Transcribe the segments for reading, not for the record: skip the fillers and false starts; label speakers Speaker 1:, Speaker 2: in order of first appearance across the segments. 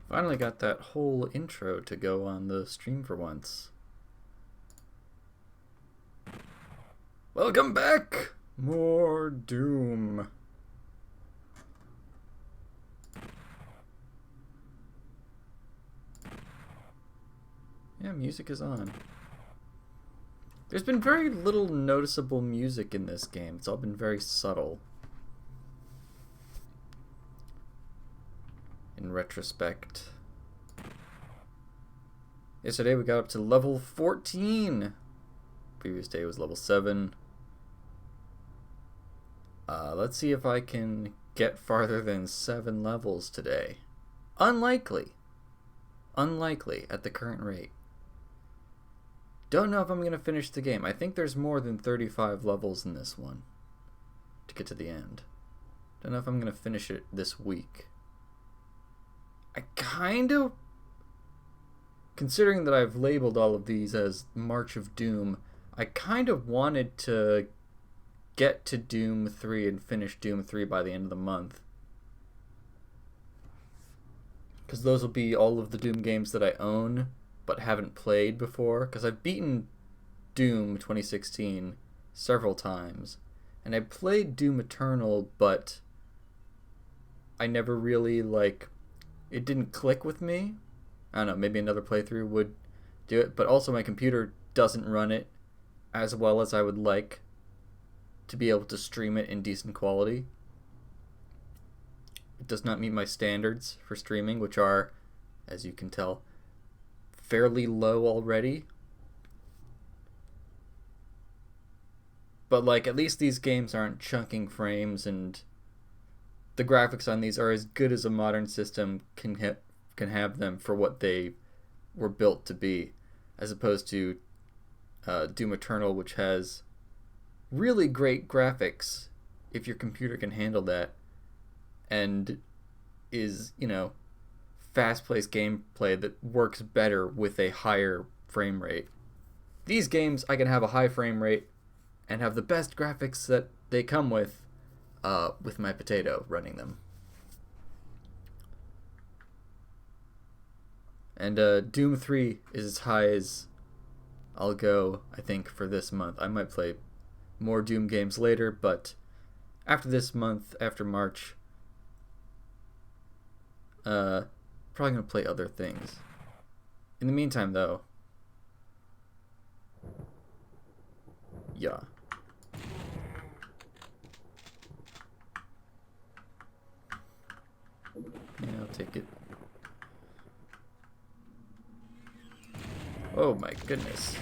Speaker 1: Finally got that whole intro to go on the stream for once. Welcome back! More Doom. Yeah, music is on. There's been very little noticeable music in this game. It's all been very subtle. In retrospect. Yesterday we got up to level 14. Previous day was level 7. Let's see if I can get farther than 7 levels today. Unlikely. Unlikely at the current rate. Don't know if I'm going to finish the game. I think there's more than 35 levels in this one to get to the end. Don't know if I'm going to finish it this week. I kind of, considering that I've labeled all of these as March of Doom, I kind of wanted to get to Doom 3 and finish Doom 3 by the end of the month. Because those will be all of the Doom games that I own but haven't played before. Because I've beaten Doom 2016 several times. And I played Doom Eternal, but I never really, it didn't click with me. I don't know, maybe another playthrough would do it. But also my computer doesn't run it as well as I would like to be able to stream it in decent quality. It does not meet my standards for streaming, which are, as you can tell, fairly low already. But at least these games aren't chunking frames, and the graphics on these are as good as a modern system can have them for what they were built to be, as opposed to Doom Eternal, which has really great graphics if your computer can handle that, and is, fast-paced gameplay that works better with a higher frame rate. These games, I can have a high frame rate and have the best graphics that they come with my potato running them. And Doom 3 is as high as I'll go, I think, for this month. I might play more Doom games later, but after this month, after March, probably gonna play other things. In the meantime, though, yeah. Yeah, I'll take it. Oh my goodness.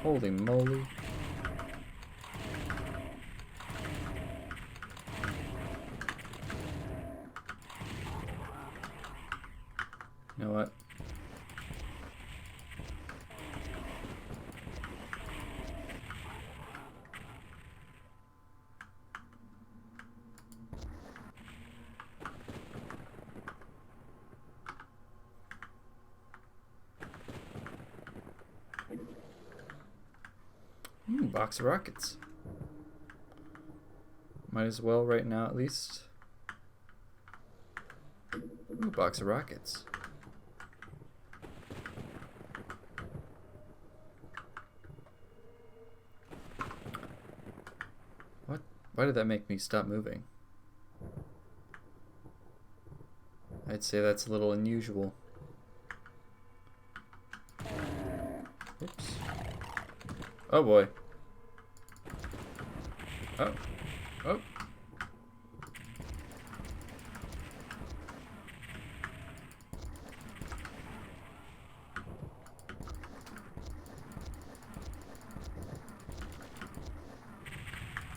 Speaker 1: Holy moly. You know what? Box of rockets. Might as well right now, at least. Ooh, box of rockets. What? Why did that make me stop moving? I'd say that's a little unusual. Oops. Oh boy. Oh. Oh.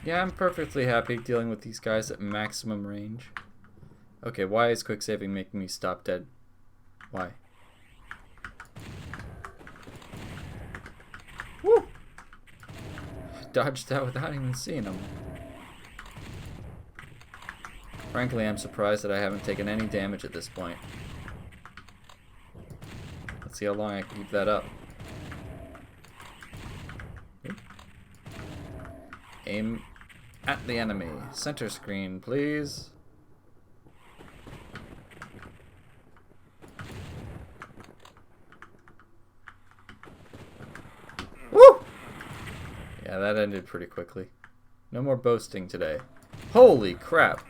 Speaker 1: Yeah, I'm perfectly happy dealing with these guys at maximum range. Okay, why is quick saving making me stop dead? Why? Woo! Dodged out without even seeing him. Frankly, I'm surprised that I haven't taken any damage at this point. Let's see how long I can keep that up. Aim At the enemy. Center screen, please. Woo! Yeah, that ended pretty quickly. No more boasting today. Holy crap!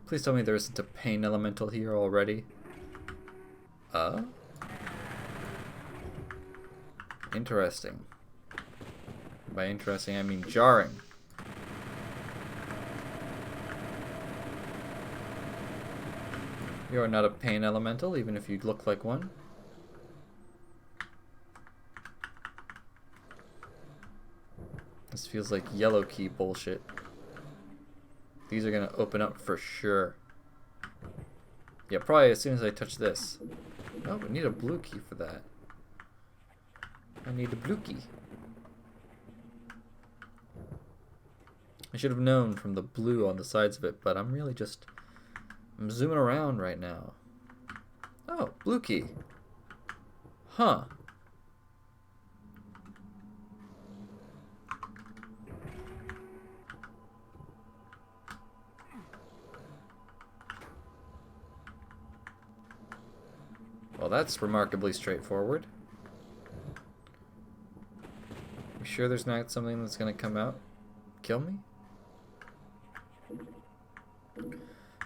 Speaker 1: Please tell me there isn't a pain elemental here already. Interesting. By interesting, I mean jarring. You are not a pain elemental, even if you look like one. This feels like yellow key bullshit. These are gonna open up for sure. Yeah, probably as soon as I touch this. Oh, we need a blue key for that. I need a blue key. I should have known from the blue on the sides of it, but I'm really just... I'm zooming around right now. Oh, blue key. Huh. Well, that's remarkably straightforward. You sure there's not something that's gonna come out? Kill me?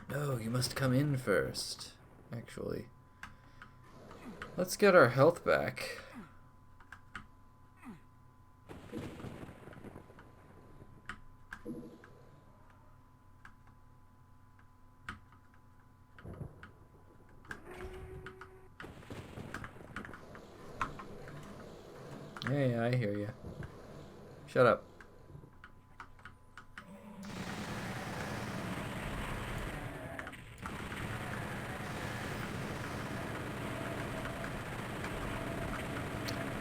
Speaker 1: No, you must come in first. Actually. Let's get our health back. Hey, I hear you. Shut up.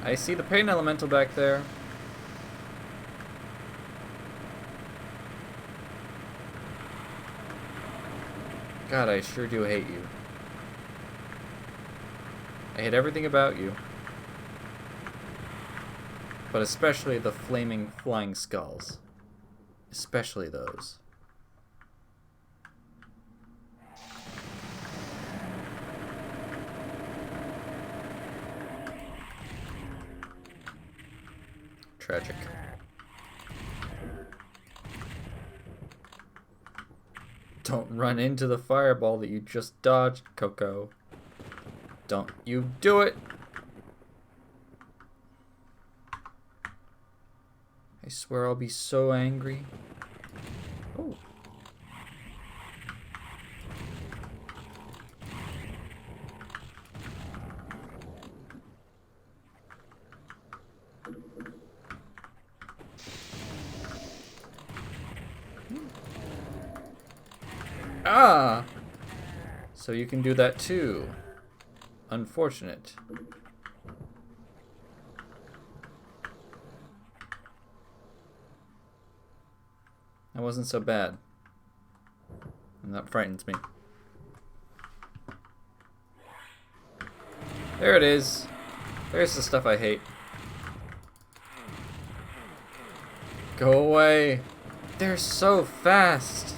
Speaker 1: I see the pain elemental back there. God, I sure do hate you. I hate everything about you. But especially the flaming flying skulls. Especially those. Tragic. Don't run into the fireball that you just dodged, Coco. Don't you do it! I swear I'll be so angry. Oh. Ah! So you can do that too. Unfortunate. That wasn't so bad. And that frightens me. There it is. There's the stuff I hate. Go away. They're so fast.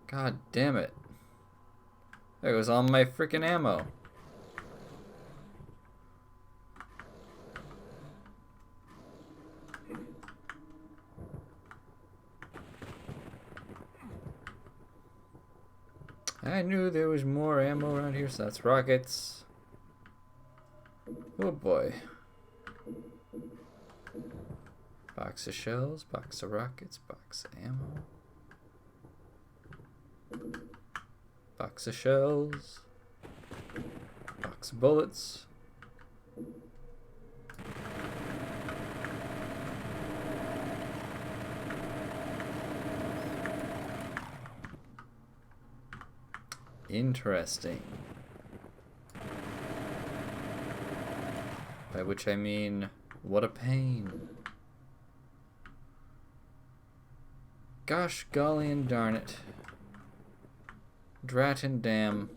Speaker 1: God damn it. There goes all my freaking ammo. I knew there was more ammo around here, so that's rockets. Oh boy. Box of shells, box of rockets, box of ammo. Box of shells. Box of bullets. Interesting. By which I mean, what a pain. Gosh, golly, and darn it. Drat and damn.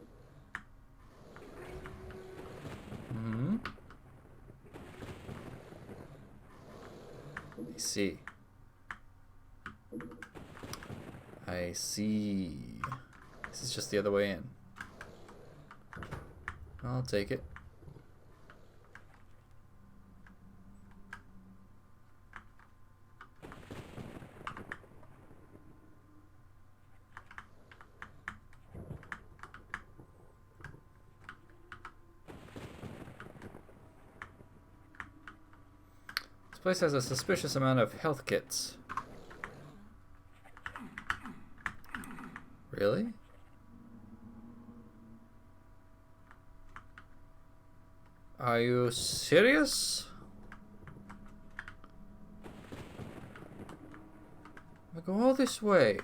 Speaker 1: Hmm. I see. I see. This is just the other way in. I'll take it. This place has a suspicious amount of health kits. Really? Are you serious? I go all this way.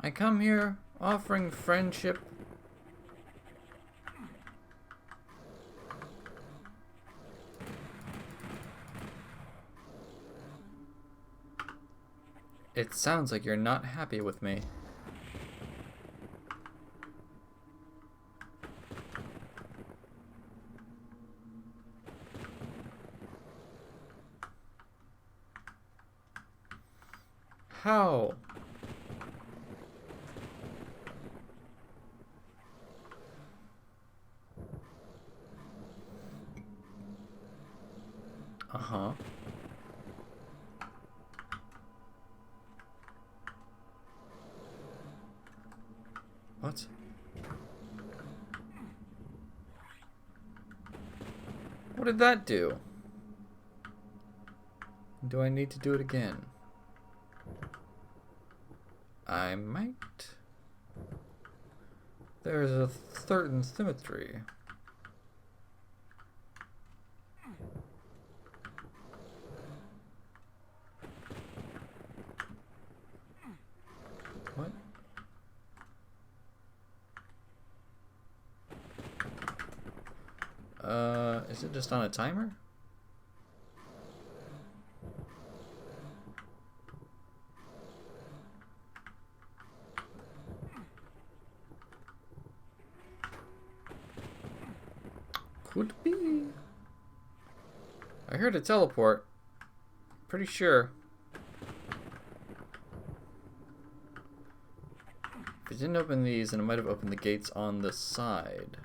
Speaker 1: I come here offering friendship. It sounds like you're not happy with me. How? Uh-huh. What? What did that do? Do I need to do it again? I might. There's a certain symmetry. What? Is it just on a timer? Could be. I heard a teleport. Pretty sure. If it didn't open these, then it might have opened the gates on the side.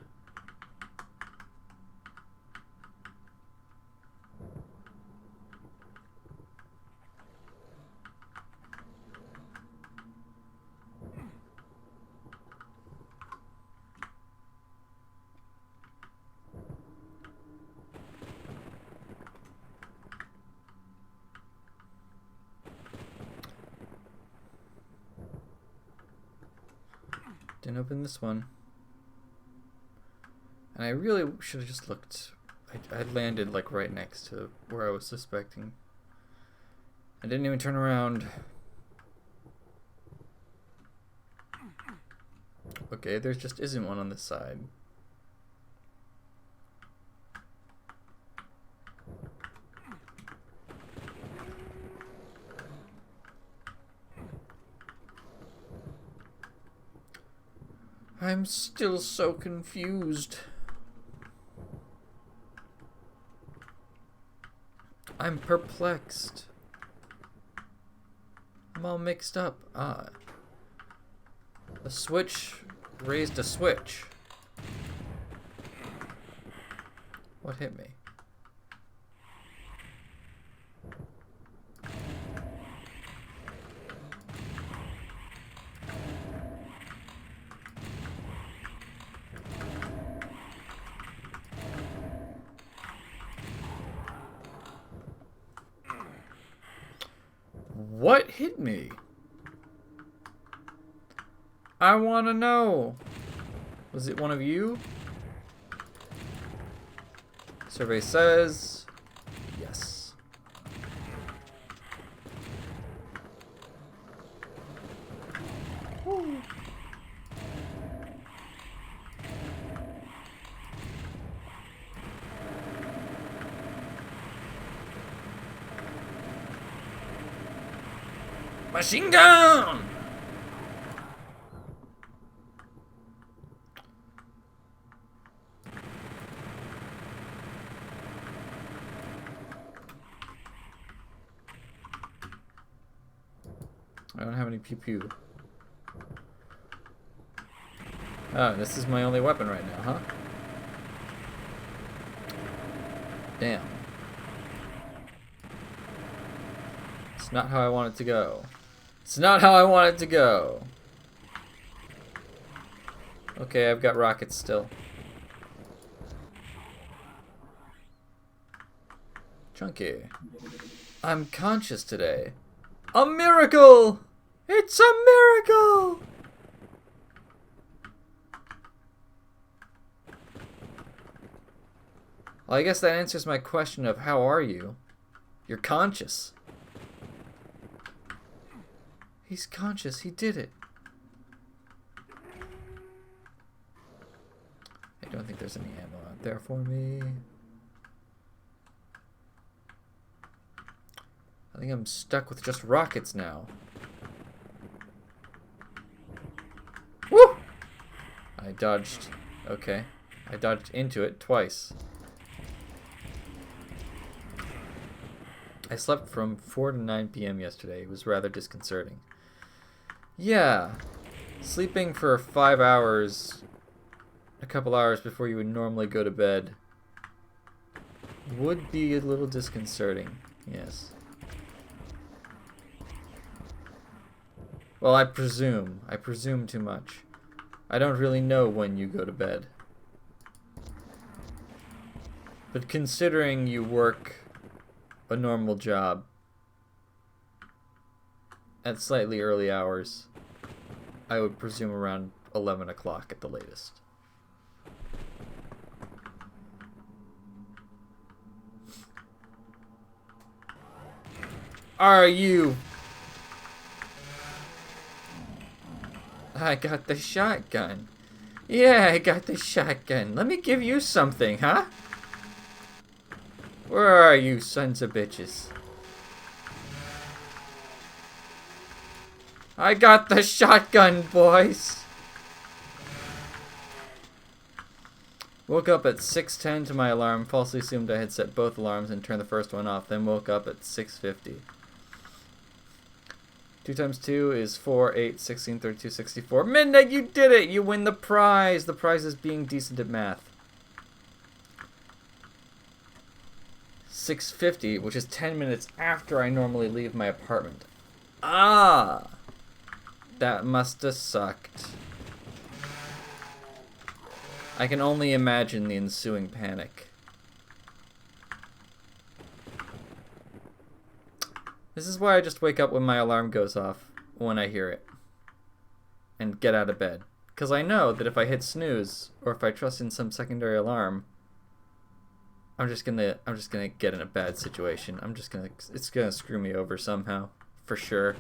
Speaker 1: Didn't open this one. And I really should have just looked. I landed like right next to where I was suspecting. I didn't even turn around. Okay, there just isn't one on this side. I'm still so confused. I'm perplexed. I'm all mixed up. Ah. A switch raised a switch. What hit me? What hit me? I want to know. Was it one of you? Survey says yes. Woo. Machine gun! I don't have any pew-pew. Oh, this is my only weapon right now, huh? Damn. It's not how I want it to go. It's not how I want it to go. Okay, I've got rockets still. Chunky. I'm conscious today. A miracle! It's a miracle! Well, I guess that answers my question of how are you? You're conscious. He's conscious. He did it. I don't think there's any ammo out there for me. I think I'm stuck with just rockets now. Woo! I dodged. Okay. I dodged into it twice. I slept from 4 to 9 p.m. yesterday. It was rather disconcerting. Yeah. Sleeping for 5 hours, a couple hours before you would normally go to bed, would be a little disconcerting. Yes. Well, I presume. I presume too much. I don't really know when you go to bed. But considering you work a normal job at slightly early hours, I would presume around 11 o'clock at the latest. Are you? I got the shotgun. Yeah, I got the shotgun. Let me give you something, huh? Where are you, sons of bitches? I got the shotgun, boys! Woke up at 6:10 to my alarm, falsely assumed I had set both alarms and turned the first one off, then woke up at 6:50. 2 times 2 is 4, 8, 16, 32, 64. Midnight, you did it! You win the prize! The prize is being decent at math. 6:50, which is 10 minutes after I normally leave my apartment. Ah! That must have sucked. I can only imagine the ensuing panic. This is why I just wake up when my alarm goes off, when I hear it, and get out of bed. Because I know that if I hit snooze, or if I trust in some secondary alarm, I'm just gonna get in a bad situation. It's gonna screw me over somehow, for sure.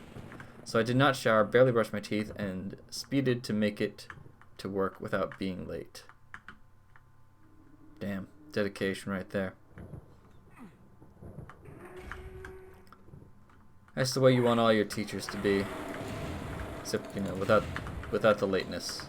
Speaker 1: So I did not shower, barely brushed my teeth, and speeded to make it to work without being late. Damn, dedication right there. That's the way you want all your teachers to be. Except, you know, without the lateness.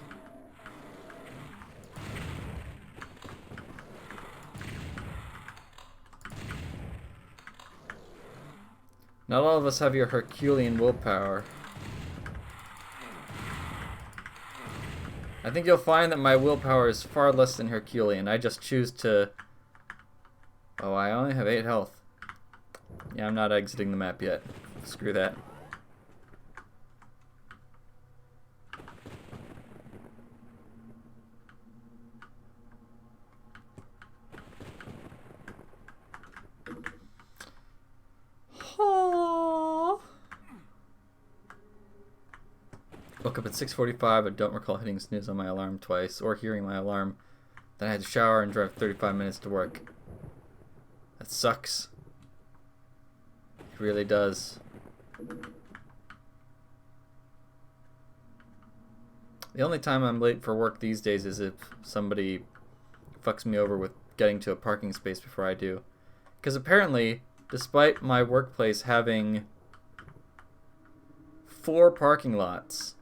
Speaker 1: Not all of us have your Herculean willpower. I think you'll find that my willpower is far less than Herculean. I just choose to... Oh, I only have 8 health. Yeah, I'm not exiting the map yet. Screw that. Woke up at 6:45. I don't recall hitting snooze on my alarm twice or hearing my alarm. Then I had to shower and drive 35 minutes to work. That sucks. It really does. The only time I'm late for work these days is if somebody fucks me over with getting to a parking space before I do. Because apparently, despite my workplace having 4 parking lots.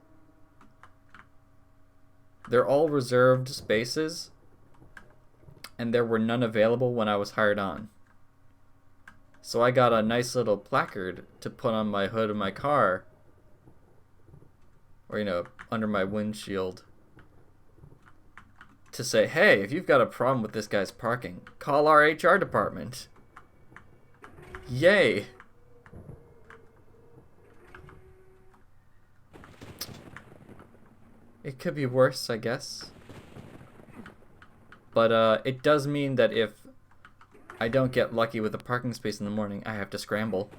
Speaker 1: They're all reserved spaces, and there were none available when I was hired on. So I got a nice little placard to put on my hood of my car, or, you know, under my windshield, to say, hey, if you've got a problem with this guy's parking, call our HR department. Yay. It could be worse, I guess. But it does mean that if I don't get lucky with a parking space in the morning, I have to scramble.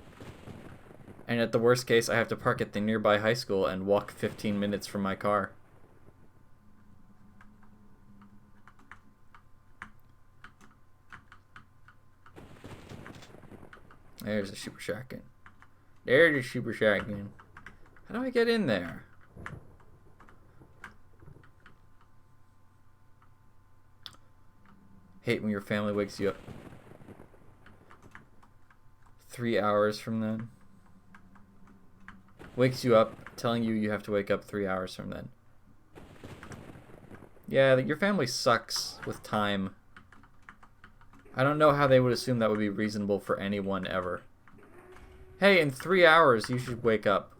Speaker 1: And at the worst case, I have to park at the nearby high school and walk 15 minutes from my car. There's a super shotgun. There's a super shotgun. How do I get in there? Hate when your family wakes you up 3 hours from then. Wakes you up telling you you have to wake up 3 hours from then. Yeah, your family sucks with time. I don't know how they would assume that would be reasonable for anyone ever. Hey, in 3 hours you should wake up.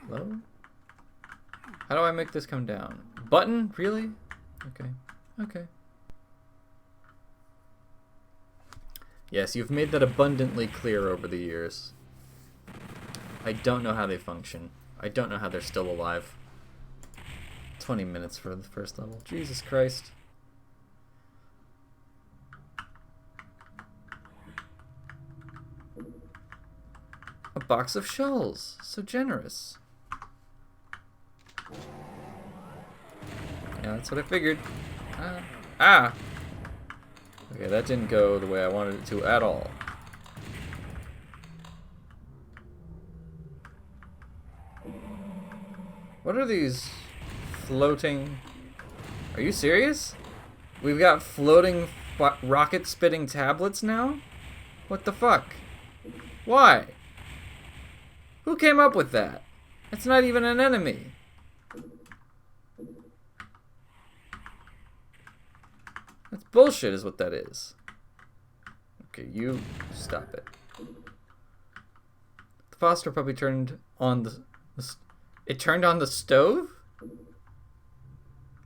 Speaker 1: Hello? How do I make this come down? Button? Really? Okay. Okay. Yes, you've made that abundantly clear over the years. I don't know how they function. I don't know how they're still alive. 20 minutes for the first level. Jesus Christ. A box of shells. So generous. Yeah, that's what I figured. Ah! Okay, that didn't go the way I wanted it to at all. What are these floating... Are you serious? We've got floating rocket-spitting tablets now? What the fuck? Why? Who came up with that? It's not even an enemy. That's bullshit is what that is. Okay, you stop it. The foster puppy turned on the it turned on the stove?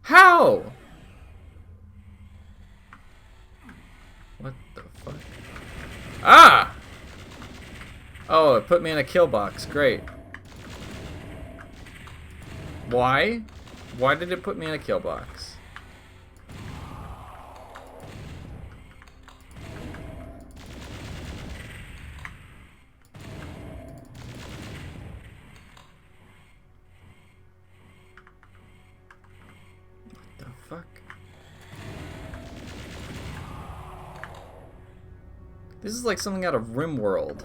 Speaker 1: How? What the fuck? Ah! Oh, it put me in a kill box. Great. Why? Why did it put me in a kill box? Fuck. This is like something out of RimWorld.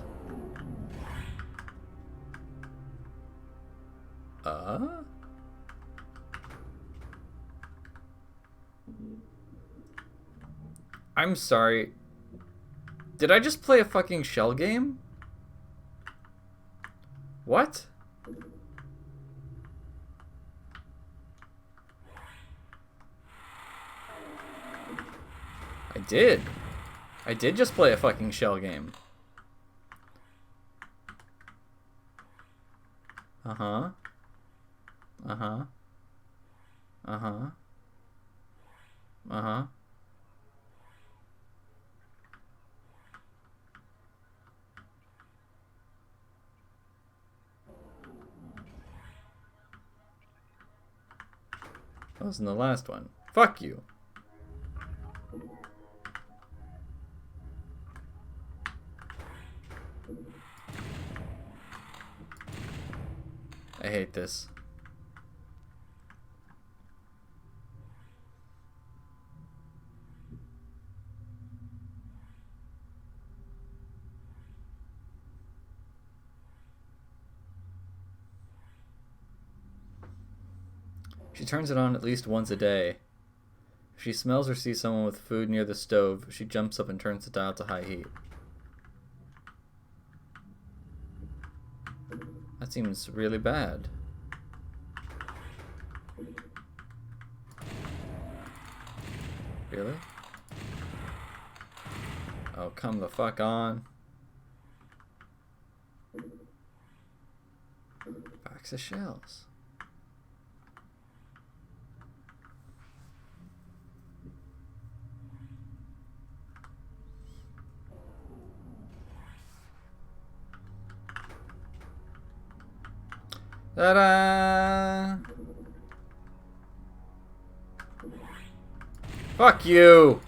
Speaker 1: I'm sorry. Did I just play a fucking shell game? What? I did. I did just play a fucking shell game. Uh-huh. Uh-huh. Uh-huh. Uh-huh. That wasn't the last one. Fuck you. I hate this. She turns it on at least once a day. If she smells or sees someone with food near the stove, she jumps up and turns the dial to high heat. That seems really bad. Really? Oh, come the fuck on. Box of shells. Ta-da! Fuck you!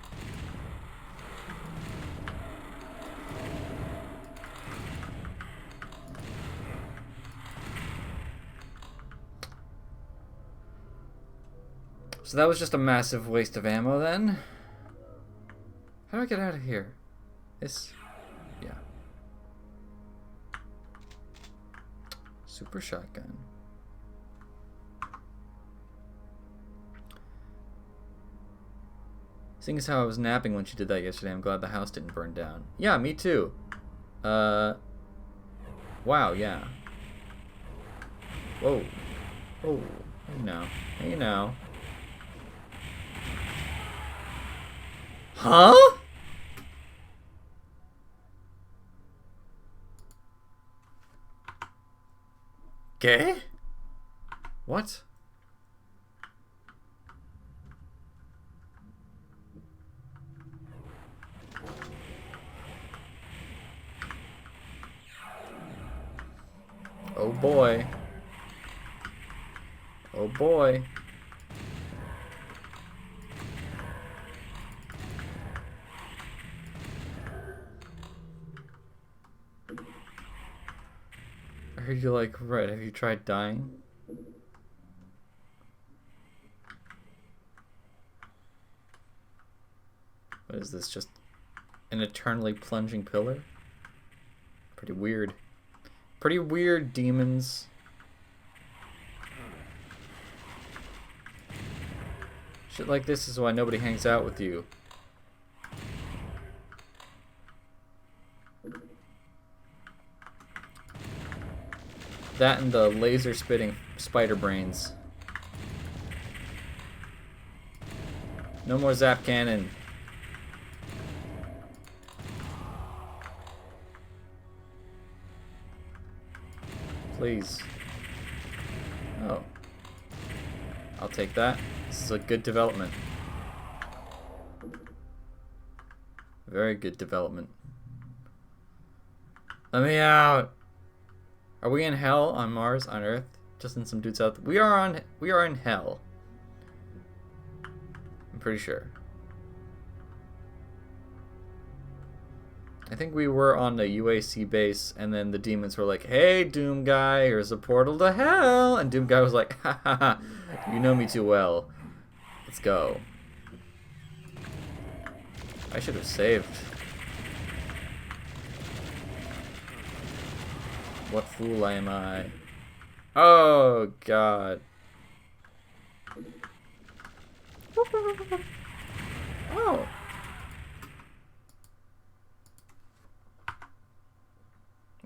Speaker 1: So that was just a massive waste of ammo then? How do I get out of here? This... yeah. Super shotgun. Seeing as how I was napping when she did that yesterday, I'm glad the house didn't burn down. Yeah, me too. Wow, yeah. Whoa. Oh, hey now. Hey now. Huh? Okay. What? Oh boy. Oh boy. I heard you like, right, have you tried dying? What is this, just an eternally plunging pillar? Pretty weird. Pretty weird, demons. Shit like this is why nobody hangs out with you. That and the laser spitting spider brains. No more zap cannon. Please. Oh. I'll take that. This is a good development. Very good development. Let me out! Are we in hell on Mars, on Earth? Just in some dudes out there? We are in hell. I'm pretty sure. I think we were on the UAC base, and then the demons were like, "Hey, Doom Guy, here's a portal to hell!" And Doom Guy was like, "Ha ha ha, you know me too well. Let's go." I should have saved. What fool am I? Oh, God. Oh.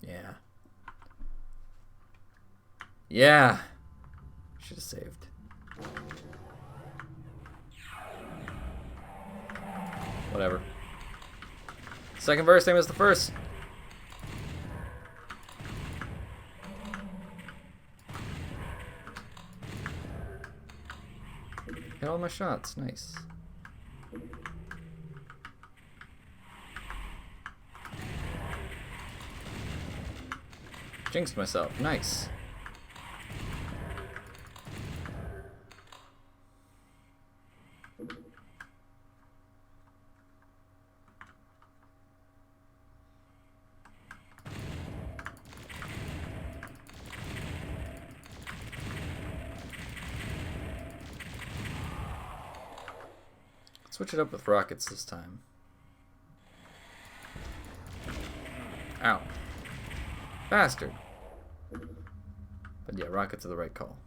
Speaker 1: Yeah. Yeah. Should have saved. Whatever. Second verse, same as the first. Hit all my shots. Nice. Jinxed myself. Nice. Switch it up with rockets this time. Ow. Bastard. But yeah, rockets are the right call.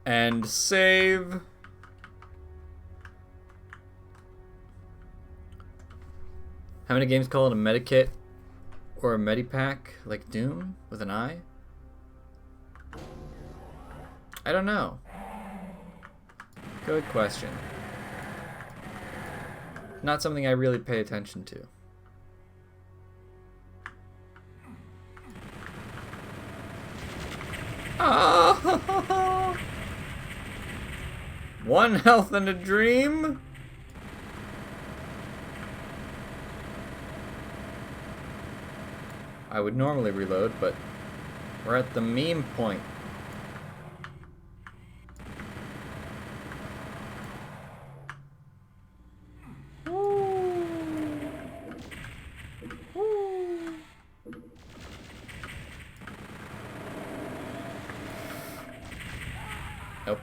Speaker 1: And save. How many games call it a medikit? Or a Medipack like Doom with an eye? I don't know. Good question. Not something I really pay attention to. Oh! 1 health and a dream? I would normally reload, but we're at the meme point. Nope.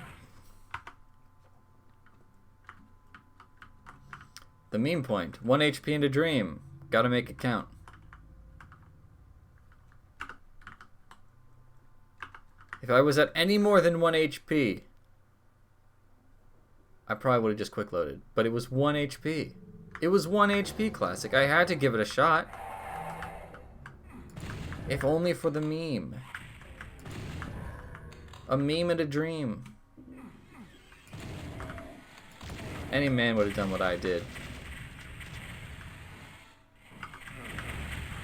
Speaker 1: The meme point. 1 HP and a dream. Gotta make it count. If I was at any more than 1 HP, I probably would have just quick loaded. But it was 1 HP. It was 1 HP, Classic. I had to give it a shot. If only for the meme. A meme and a dream. Any man would have done what I did.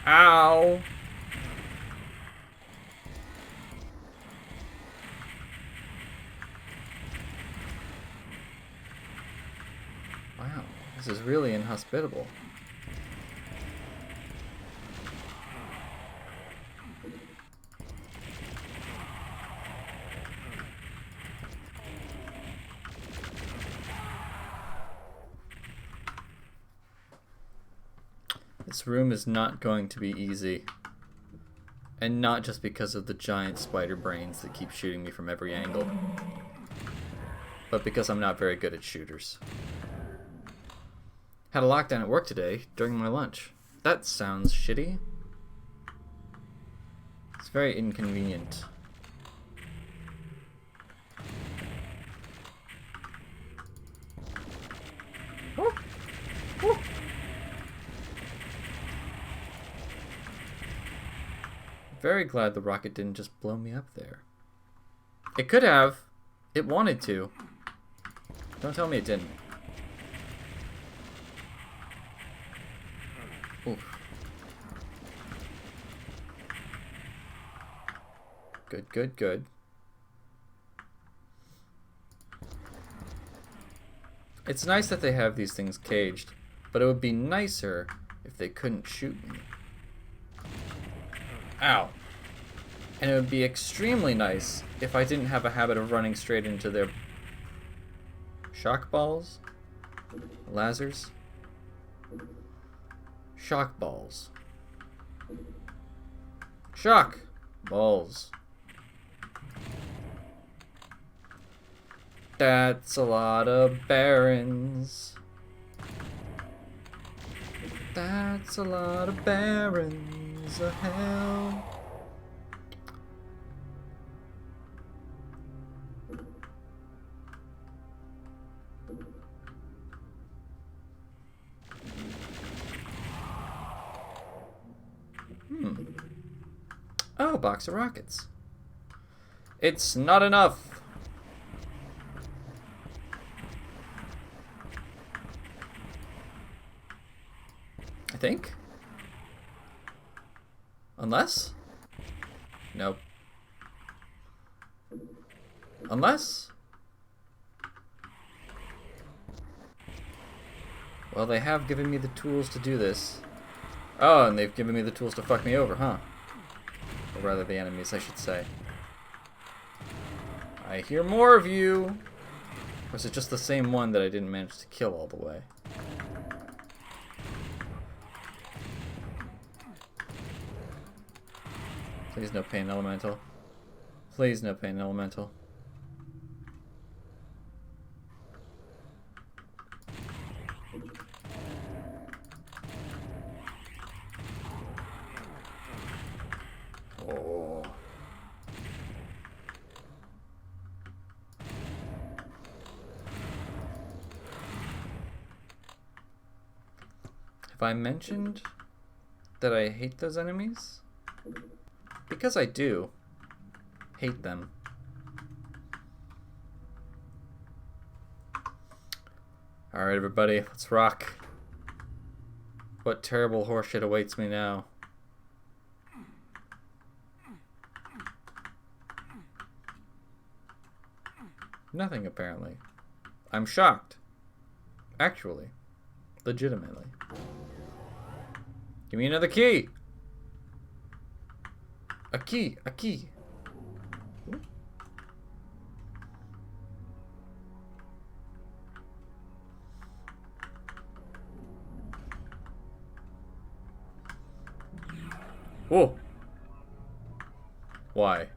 Speaker 1: Ow! Wow, this is really inhospitable. This room is not going to be easy. And not just because of the giant spider brains that keep shooting me from every angle. But because I'm not very good at shooters. Had a lockdown at work today during my lunch. That sounds shitty. It's very inconvenient. Oh. Oh. Very glad the rocket didn't just blow me up there. It could have. It wanted to. Don't tell me it didn't. Oof. Good, good, good. It's nice that they have these things caged, but it would be nicer if they couldn't shoot me. Ow. And it would be extremely nice if I didn't have a habit of running straight into their shock balls? Lasers? Shock balls. Shock balls. That's a lot of barons. That's a lot of barons of hell. Oh, box of rockets. It's not enough. I think. Unless? Nope. Unless? Well, they have given me the tools to do this. Oh, and they've given me the tools to fuck me over, huh? Or rather, the enemies, I should say. I hear more of you! Or is it just the same one that I didn't manage to kill all the way? Please no pain elemental. Please no pain elemental. Oh. Have I mentioned that I hate those enemies? Because I do hate them. Alright, everybody, let's rock. What terrible horseshit awaits me now? Nothing, apparently. I'm shocked. Actually. Legitimately. Give me another key! A key! A key! Whoa! Why?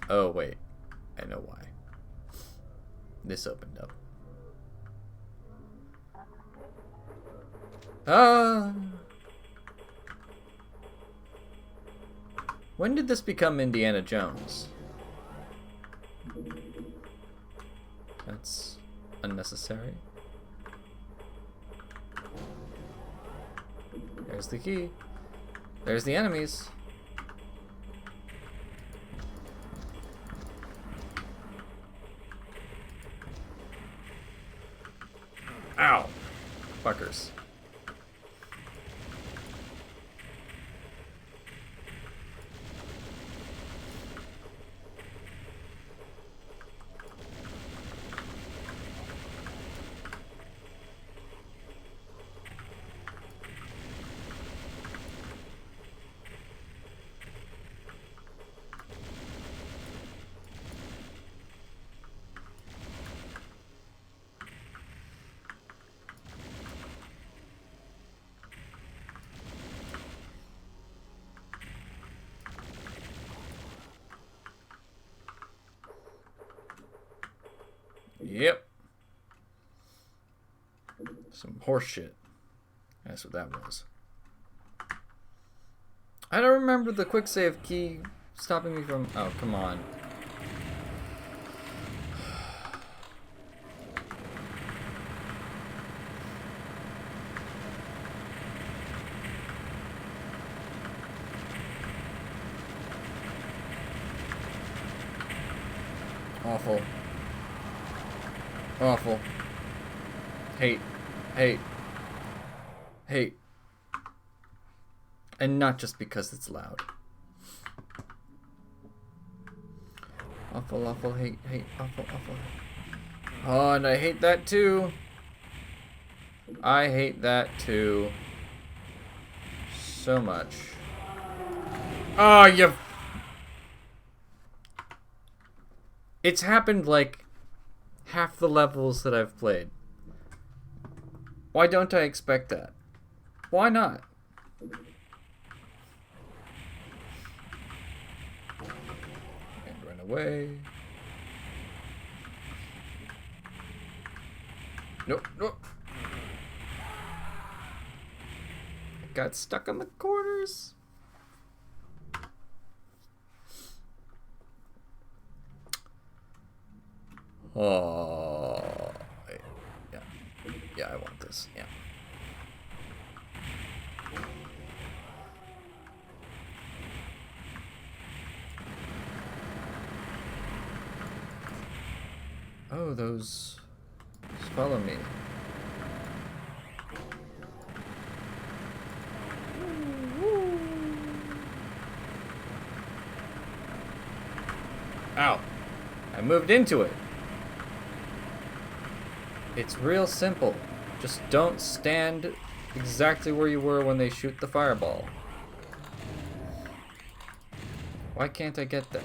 Speaker 1: Oh, wait. I know why. This opened up. When did this become Indiana Jones? That's unnecessary. There's the key. There's the enemies. Ow! Fuckers. Yep. Some horse shit. That's what that was. I don't remember the quick save key stopping me from... Oh, come on. Awful. Awful. Hate. Hate. Hate. And not just because it's loud. Awful, awful, hate, hate, awful, awful. Oh, and I hate that too. I hate that too. So much. Oh, you... It's happened like half the levels that I've played. Why don't I expect that? Why not? And run away. Nope, nope. I got stuck on the corners. Oh, yeah, yeah, I want this, yeah. Oh, those follow me. Ow, I moved into it. It's real simple. Just don't stand exactly where you were when they shoot the fireball. Why can't I get that?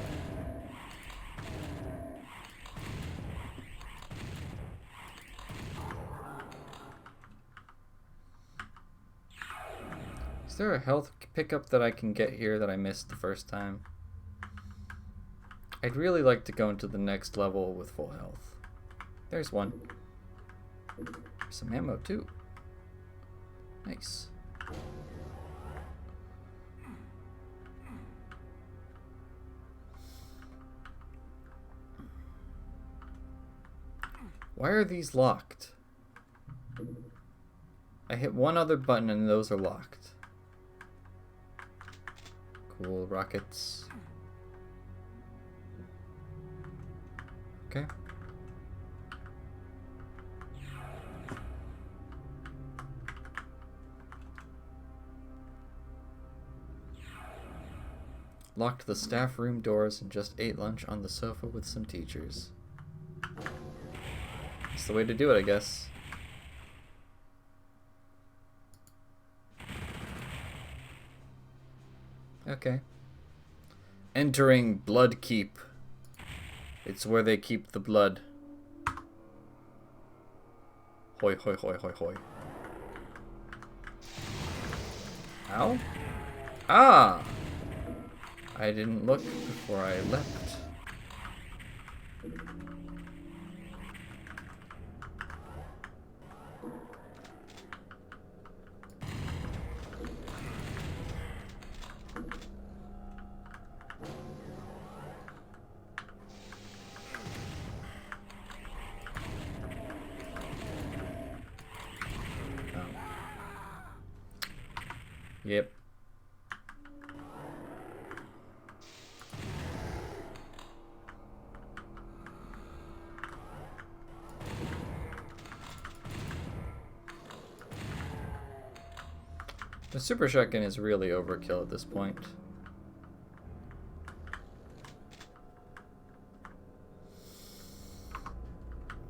Speaker 1: Is there a health pickup that I can get here that I missed the first time? I'd really like to go into the next level with full health. There's one. Some ammo too. Nice. Why are these locked? I hit one other button and those are locked. Cool, rockets. Okay. Locked the staff room doors and just ate lunch on the sofa with some teachers. That's the way to do it, I guess. Okay. Entering Blood Keep. It's where they keep the blood. Hoi, hoi, hoi, hoi, hoi. Ow? Ah! I didn't look before I left. Yep. The super shotgun is really overkill at this point.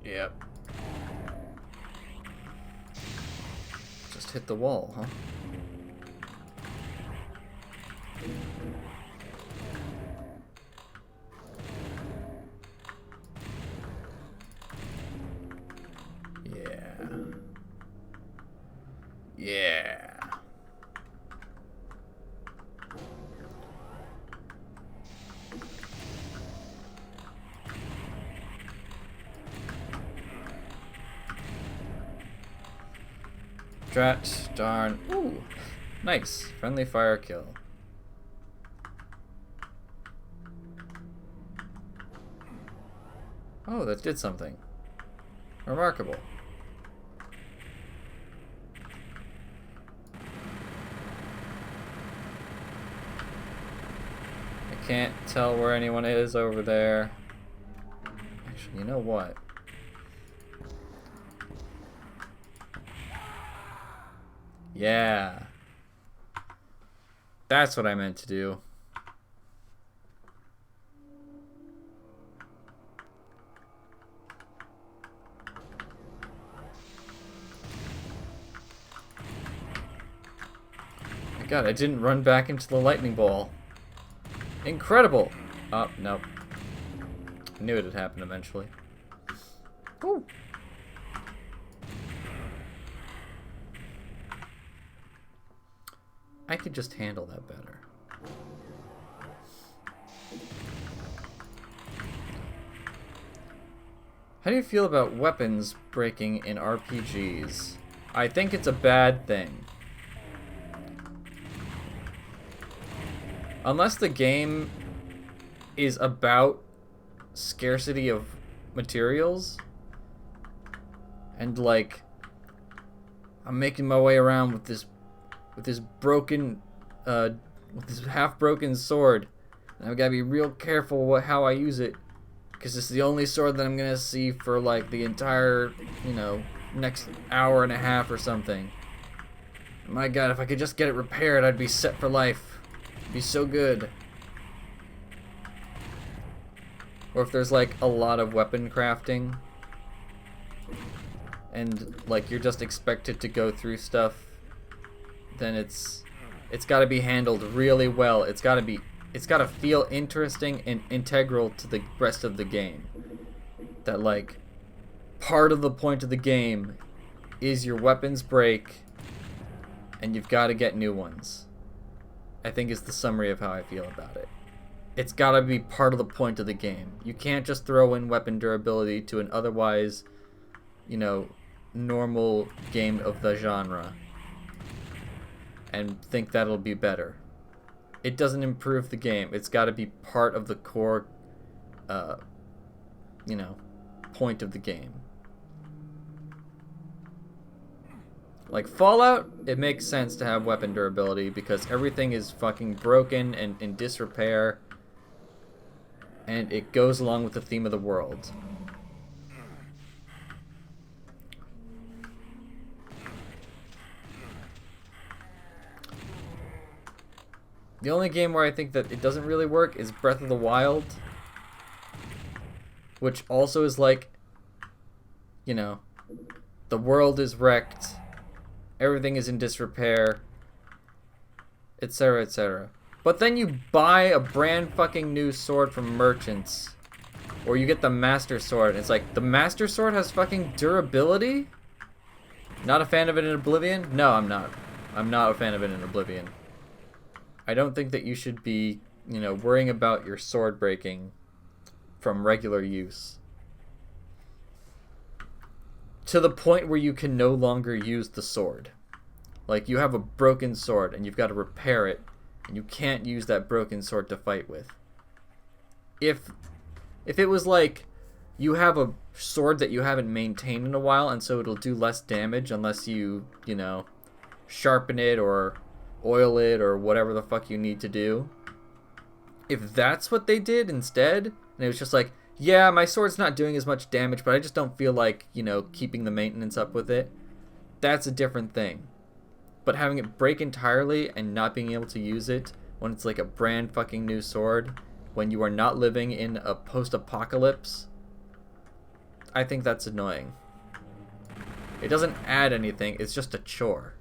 Speaker 1: Yep. Just hit the wall, huh? Yeah. Drat, darn. Ooh, nice. Friendly fire kill. Oh, that did something. Remarkable. I can't tell where anyone is over there. Actually, you know what? Yeah. That's what I meant to do. My God, I didn't run back into the lightning ball. Incredible! Oh, nope. I knew it would happen eventually. Ooh. I could just handle that better. How do you feel about weapons breaking in RPGs? I think it's a bad thing. Unless the game is about scarcity of materials and like I'm making my way around with this broken with this half broken sword and I've got to be real careful how I use it because it's the only sword that I'm gonna see for like the entire, you know, next hour and a half or something. My God, if I could just get it repaired, I'd be set for life. It'd be so good. Or if there's like a lot of weapon crafting and like you're just expected to go through stuff, then it's got to be handled really well. It's got to feel interesting and integral to the rest of the game. That like part of the point of the game is your weapons break and you've got to get new ones. I think is the summary of how I feel about it. It's got to be part of the point of the game. You can't just throw in weapon durability to an otherwise, you know, normal game of the genre and think that'll be better. It doesn't improve the game. It's got to be part of the core, you know, point of the game. Like Fallout, it makes sense to have weapon durability because everything is fucking broken and in disrepair, and it goes along with the theme of the world. The only game where I think that it doesn't really work is Breath of the Wild, which also is like, you know, the world is wrecked, everything is in disrepair, etc., etc. But then you buy a brand fucking new sword from merchants, or you get the Master Sword, and it's like, the Master Sword has fucking durability? Not a fan of it in Oblivion? No, I'm not. I'm not a fan of it in Oblivion. I don't think that you should be, you know, worrying about your sword breaking from regular use to the point where you can no longer use the sword. Like, you have a broken sword and you've got to repair it, and you can't use that broken sword to fight with. If it was like you have a sword that you haven't maintained in a while, and so it'll do less damage unless you know, sharpen it or oil it or whatever the fuck you need to do. If that's what they did instead, and it was just like, yeah, my sword's not doing as much damage, but I just don't feel like, you know, keeping the maintenance up with it, that's a different thing. But having it break entirely and not being able to use it when it's like a brand fucking new sword, when you are not living in a post-apocalypse, I think that's annoying. It doesn't add anything, it's just a chore.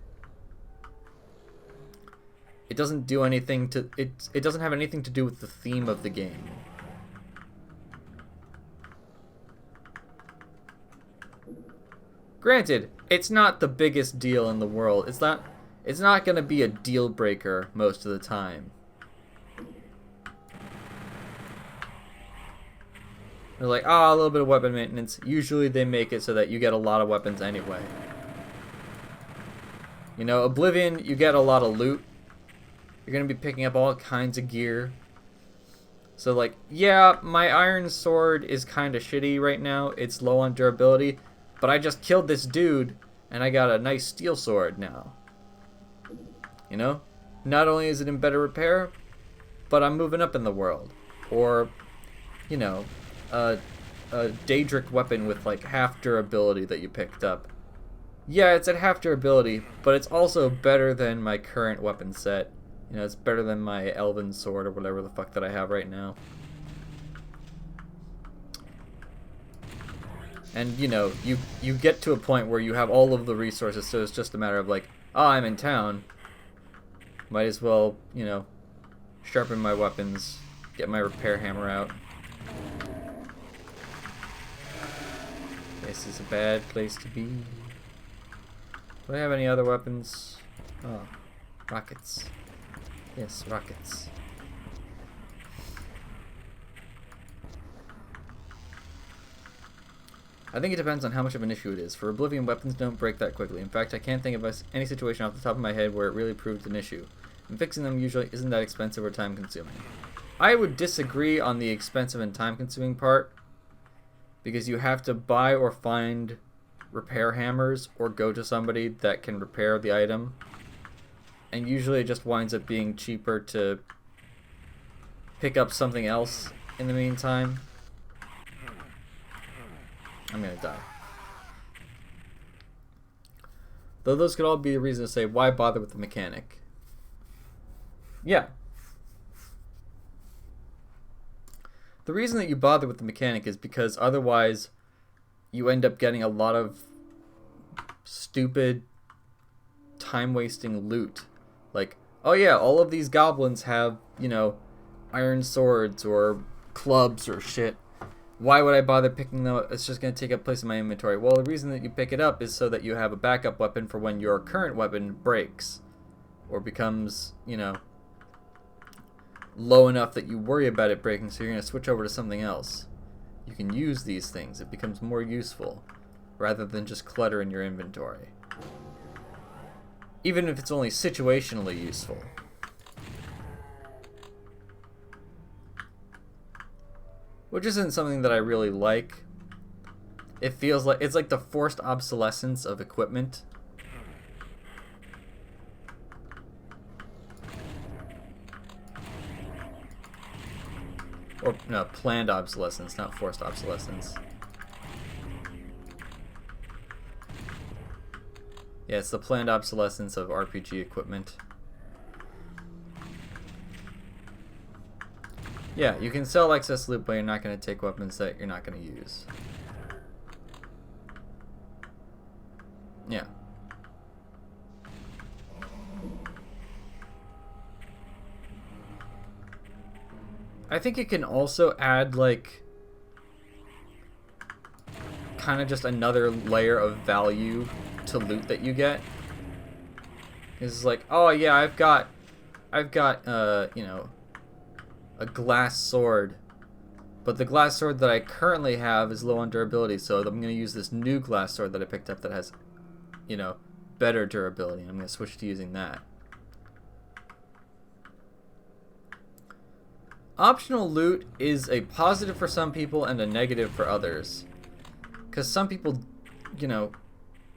Speaker 1: It doesn't do anything to... It doesn't have anything to do with the theme of the game. Granted, it's not the biggest deal in the world. It's not going to be a deal breaker most of the time. They're like, a little bit of weapon maintenance. Usually they make it so that you get a lot of weapons anyway. You know, Oblivion, you get a lot of loot. You're going to be picking up all kinds of gear. So, like, yeah, my iron sword is kind of shitty right now. It's low on durability. But I just killed this dude, and I got a nice steel sword now. You know? Not only is it in better repair, but I'm moving up in the world. Or, you know, a Daedric weapon with, like, half durability that you picked up. Yeah, it's at half durability, but it's also better than my current weapon set. You know, it's better than my Elven sword or whatever the fuck that I have right now. And, you know, you get to a point where you have all of the resources, so it's just a matter of like, I'm in town. Might as well, you know, sharpen my weapons, get my repair hammer out. This is a bad place to be. Do I have any other weapons? Oh, rockets. Yes, rockets. I think it depends on how much of an issue it is. For Oblivion, weapons don't break that quickly. In fact, I can't think of any situation off the top of my head where it really proved an issue. And fixing them usually isn't that expensive or time-consuming. I would disagree on the expensive and time-consuming part, because you have to buy or find repair hammers or go to somebody that can repair the item. And usually it just winds up being cheaper to pick up something else in the meantime. I'm gonna die. Though those could all be a reason to say, why bother with the mechanic? Yeah. The reason that you bother with the mechanic is because otherwise you end up getting a lot of stupid, time-wasting loot. Like, oh yeah, all of these goblins have, you know, iron swords or clubs or shit. Why would I bother picking them up? It's just going to take up place in my inventory. Well, the reason that you pick it up is so that you have a backup weapon for when your current weapon breaks or becomes, you know, low enough that you worry about it breaking, so you're going to switch over to something else. You can use these things. It becomes more useful rather than just clutter in your inventory. Even if it's only situationally useful. Which isn't something that I really like. It feels like it's like the forced obsolescence of equipment. Or, no, planned obsolescence, not forced obsolescence. Yeah, it's the planned obsolescence of RPG equipment. Yeah, you can sell excess loot, but you're not going to take weapons that you're not going to use. Yeah. I think it can also add, like, kind of just another layer of value to loot that you get. It's like, oh yeah, I've got, you know, a glass sword, but the glass sword that I currently have is low on durability, so I'm going to use this new glass sword that I picked up that has, you know, better durability. I'm going to switch to using that. Optional loot is a positive for some people and a negative for others. Because some people, you know,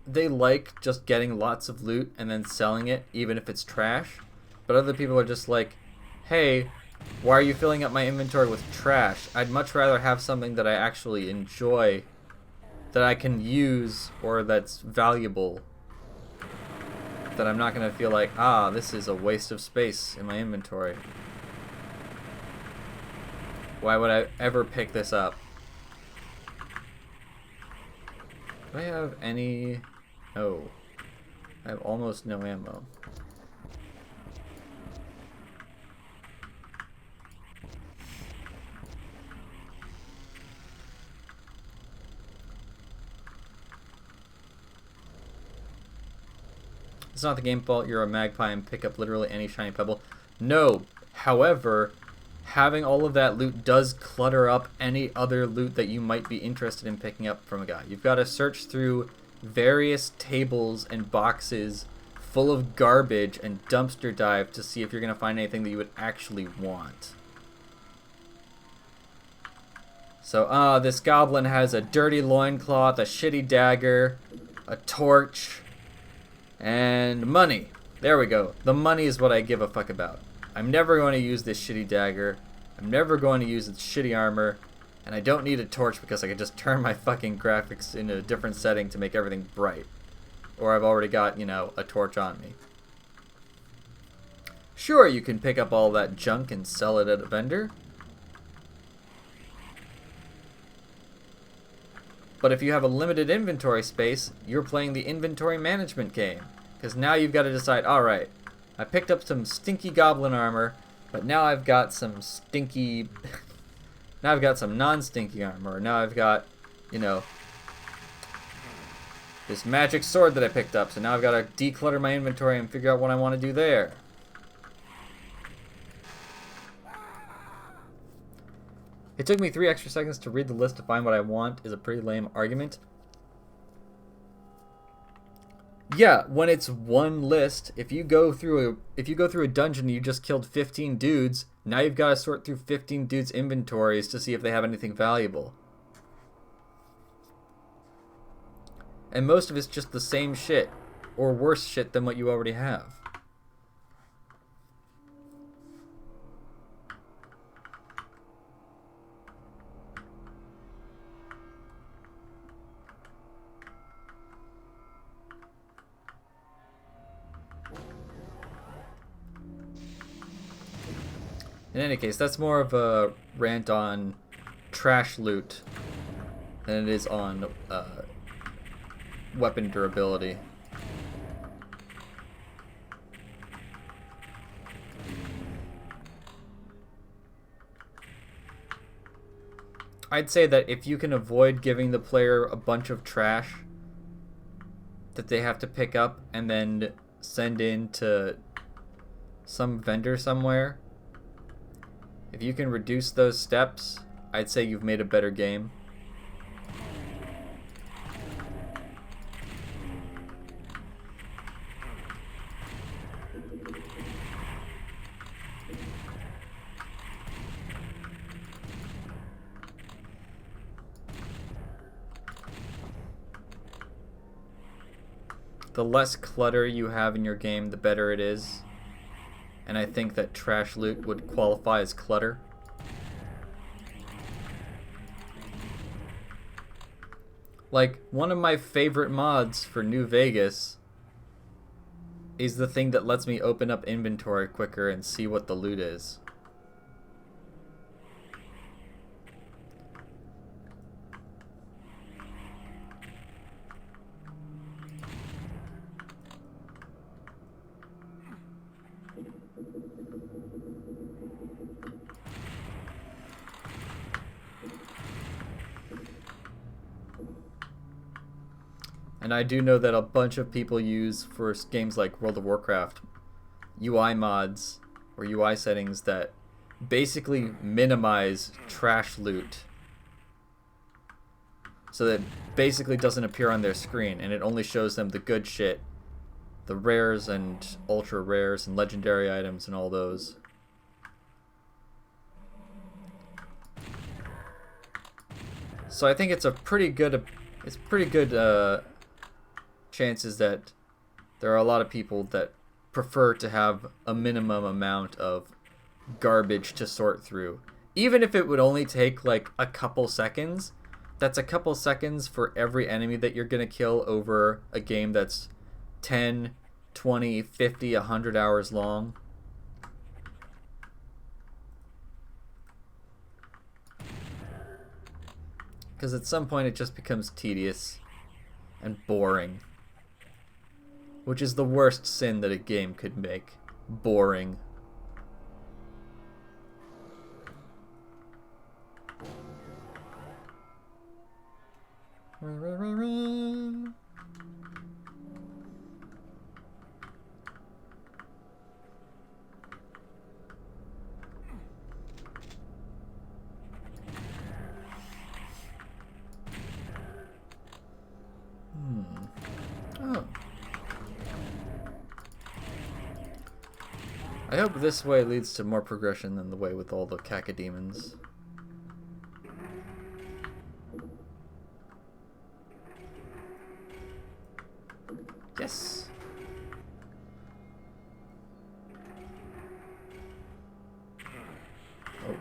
Speaker 1: they like just getting lots of loot and then selling it, even if it's trash. But other people are just like, hey, why are you filling up my inventory with trash? I'd much rather have something that I actually enjoy, that I can use, or that's valuable. That I'm not going to feel like, ah, this is a waste of space in my inventory. Why would I ever pick this up? Do I have any... Oh. I have almost no ammo. It's not the game fault. You're a magpie and pick up literally any shiny pebble. No. However, having all of that loot does clutter up any other loot that you might be interested in picking up from a guy. You've got to search through various tables and boxes full of garbage and dumpster dive to see if you're going to find anything that you would actually want. So, this goblin has a dirty loincloth, a shitty dagger, a torch, and money. There we go. The money is what I give a fuck about. I'm never going to use this shitty dagger. I'm never going to use its shitty armor. And I don't need a torch because I can just turn my fucking graphics into a different setting to make everything bright. Or I've already got, you know, a torch on me. Sure, you can pick up all that junk and sell it at a vendor. But if you have a limited inventory space, you're playing the inventory management game. Because now you've got to decide, alright, I picked up some stinky goblin armor, but now I've got some stinky... now I've got some non-stinky armor. Now I've got, you know, this magic sword that I picked up. So now I've got to declutter my inventory and figure out what I want to do there. It took me 3 extra seconds to read the list to find what I want is a pretty lame argument. Yeah, when it's one list, if you go through a dungeon and you just killed 15 dudes, now you've got to sort through 15 dudes' inventories to see if they have anything valuable. And most of it's just the same shit, or worse shit than what you already have. In any case, that's more of a rant on trash loot than it is on weapon durability. I'd say that if you can avoid giving the player a bunch of trash that they have to pick up and then send in to some vendor somewhere, if you can reduce those steps, I'd say you've made a better game. The less clutter you have in your game, the better it is. And I think that trash loot would qualify as clutter. Like, one of my favorite mods for New Vegas is the thing that lets me open up inventory quicker and see what the loot is. And I do know that a bunch of people use for games like World of Warcraft UI mods or UI settings that basically minimize trash loot. So that it basically doesn't appear on their screen and it only shows them the good shit, the rares and ultra rares and legendary items and all those. So I think it's pretty good chances that there are a lot of people that prefer to have a minimum amount of garbage to sort through. Even if it would only take like a couple seconds, that's a couple seconds for every enemy that you're going to kill over a game that's 10, 20, 50, 100 hours long. Because at some point it just becomes tedious and boring. Which is the worst sin that a game could make. Boring. Oh. I hope this way leads to more progression than the way with all the cacodemons. Yes. Oh.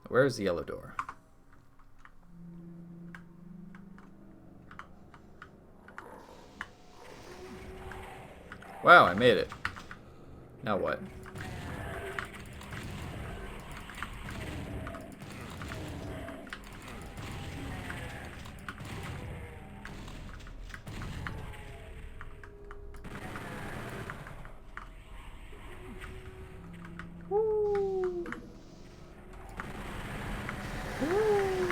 Speaker 1: Where's the yellow door? Wow, I made it. Now what? Woo. Woo.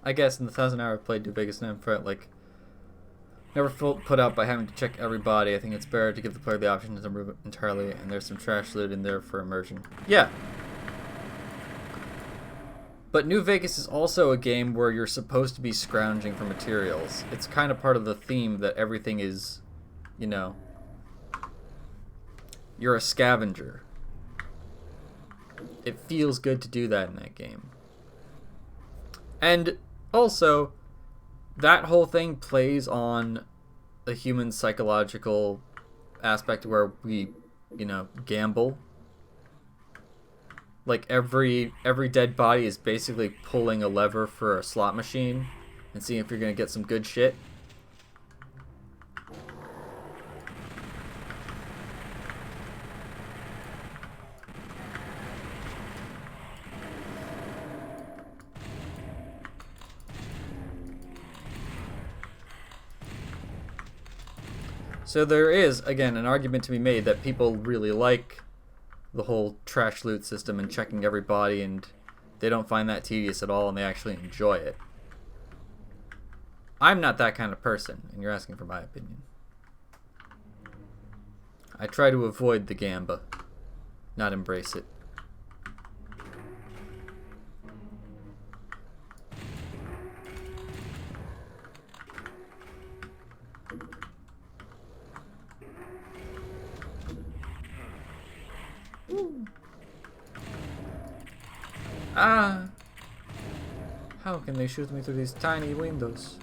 Speaker 1: I guess in the 1,000 hours I played New Vegas, and I felt like never felt put out by having to check every body. I think it's better to give the player the option to remove it entirely, and there's some trash loot in there for immersion. Yeah. But New Vegas is also a game where you're supposed to be scrounging for materials. It's kind of part of the theme that everything is, you know, you're a scavenger. It feels good to do that in that game. And also, that whole thing plays on the human psychological aspect where we, you know, gamble. Like every dead body is basically pulling a lever for a slot machine and seeing if you're gonna get some good shit. So there is, again, an argument to be made that people really like the whole trash loot system and checking every body, and they don't find that tedious at all, and they actually enjoy it. I'm not that kind of person, and you're asking for my opinion. I try to avoid the gamba, not embrace it. Ah! How can they shoot me through these tiny windows?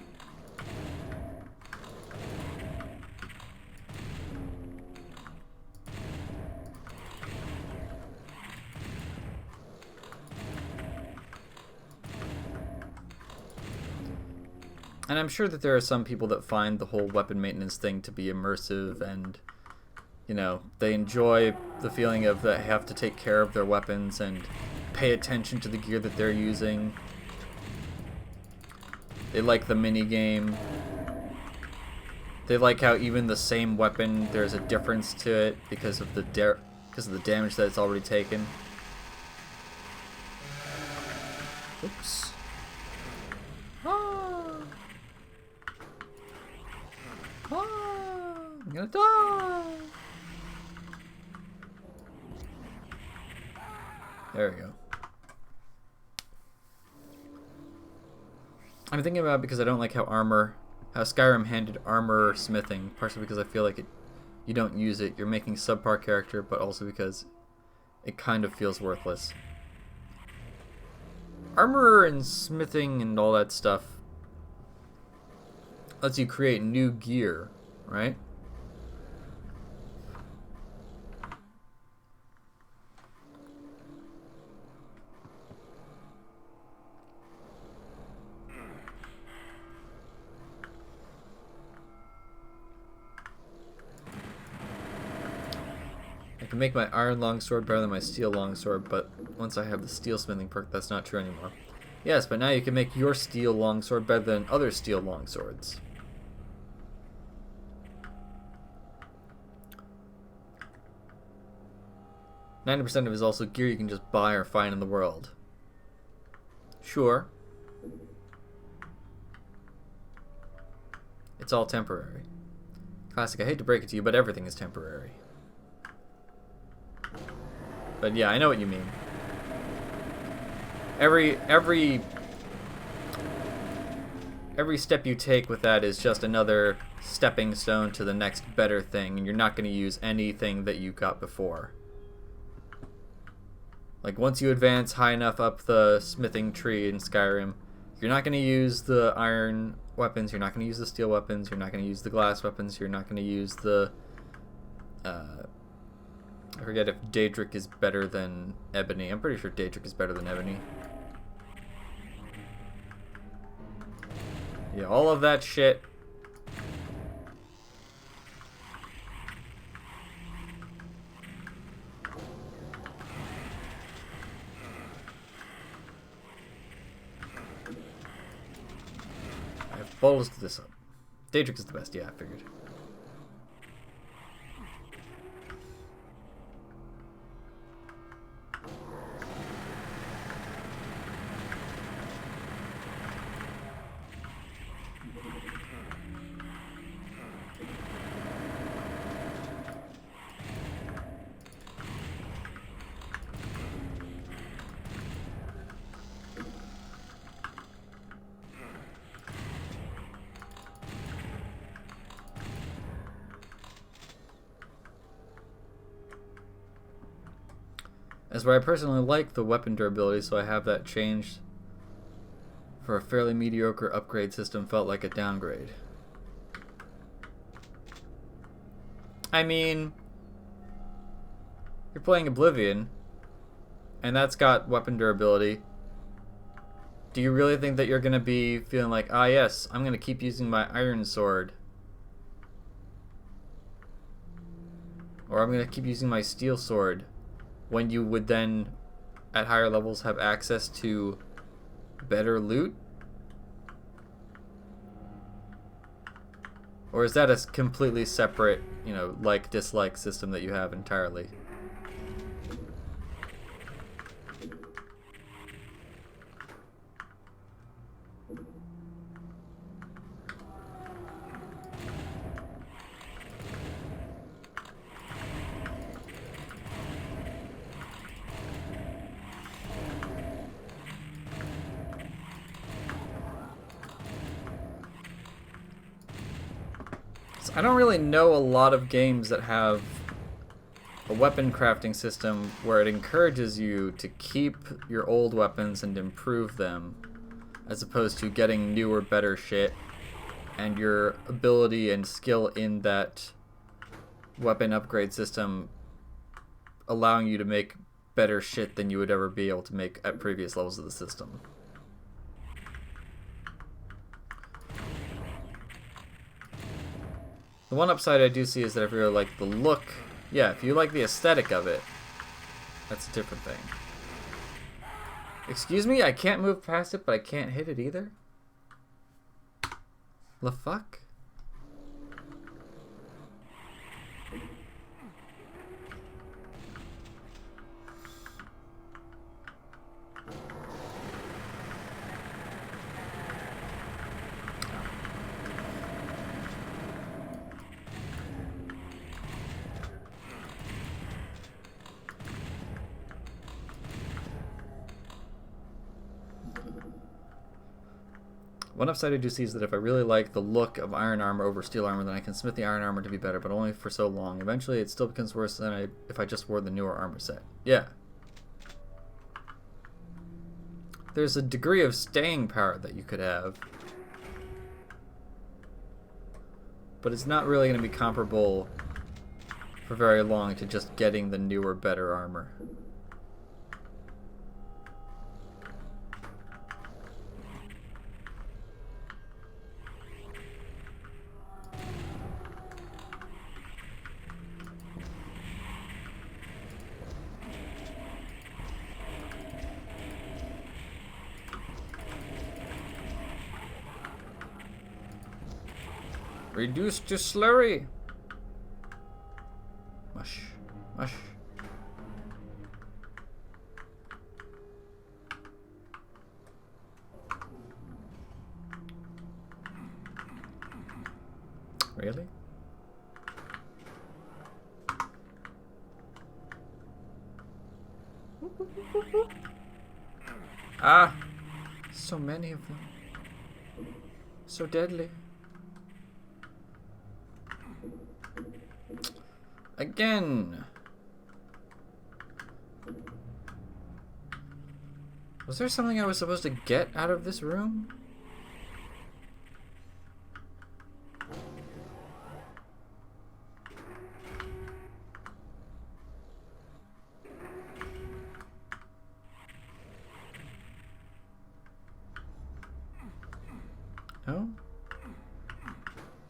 Speaker 1: And I'm sure that there are some people that find the whole weapon maintenance thing to be immersive and, you know, they enjoy the feeling of that they have to take care of their weapons and pay attention to the gear that they're using. They like the mini game. They like how even the same weapon, there's a difference to it because of the damage that it's already taken. Oops. Ah. Ah. I'm gonna die. There we go. I'm thinking about it because I don't like how Skyrim handed armor smithing, partially because I feel like you don't use it, you're making subpar character, but also because it kind of feels worthless. Armor and smithing and all that stuff lets you create new gear, right? I can make my iron longsword better than my steel longsword, but once I have the steel smithing perk, that's not true anymore. Yes, but now you can make your steel longsword better than other steel longswords. $90% of it is also gear you can just buy or find in the world. Sure. It's all temporary. Classic, I hate to break it to you, but everything is temporary. But yeah, I know what you mean. Every step you take with that is just another stepping stone to the next better thing, and you're not going to use anything that you got before. Like, once you advance high enough up the smithing tree in Skyrim, you're not going to use the iron weapons, you're not going to use the steel weapons, you're not going to use the glass weapons, you're not going to use the... I forget if Daedric is better than Ebony. I'm pretty sure Daedric is better than Ebony. Yeah, all of that shit. I have balls to this up. Daedric is the best, yeah, I figured. That's where I personally like the weapon durability, so I have that changed. For a fairly mediocre upgrade system, felt like a downgrade. I mean, you're playing Oblivion, and that's got weapon durability. Do you really think that you're going to be feeling like, ah yes, I'm going to keep using my iron sword, or I'm going to keep using my steel sword, when you would then, at higher levels, have access to better loot? Or is that a completely separate, you know, like-dislike system that you have entirely? I don't really know a lot of games that have a weapon crafting system where it encourages you to keep your old weapons and improve them, as opposed to getting newer, better shit, and your ability and skill in that weapon upgrade system allowing you to make better shit than you would ever be able to make at previous levels of the system. The one upside I do see is that if you like the look, yeah, if you like the aesthetic of it, that's a different thing. Excuse me, I can't move past it, but I can't hit it either? The fuck? One upside I do see is that if I really like the look of iron armor over steel armor, then I can smith the iron armor to be better, but only for so long. Eventually, it still becomes worse than if I just wore the newer armor set. Yeah. There's a degree of staying power that you could have, but it's not really going to be comparable for very long to just getting the newer, better armor. Reduced to slurry. Mush. Mush. Really? Ah! So many of them. So deadly. Again! Was there something I was supposed to get out of this room? No?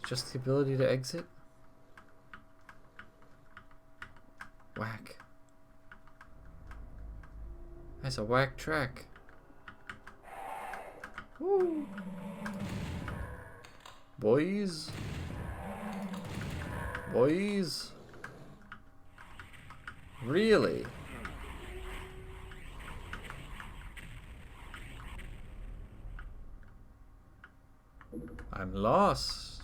Speaker 1: Just the ability to exit? Whack. That's a whack track. Woo. Boys. Boys. Really? I'm lost.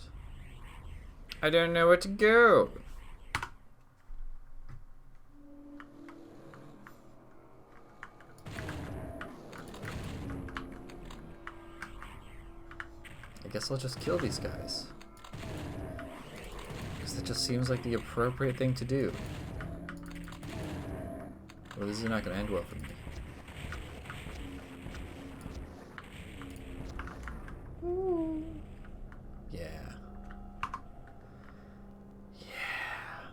Speaker 1: I don't know where to go. I guess I'll just kill these guys. Because that just seems like the appropriate thing to do. Well, this is not going to end well for me. Yeah. Yeah.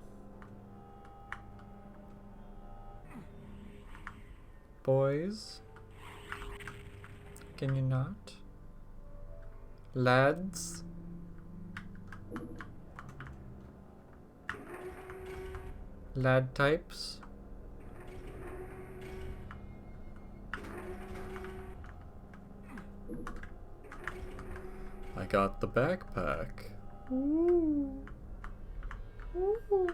Speaker 1: Boys? Can you not? Lads? Lad types? I got the backpack. Ooh. Ooh.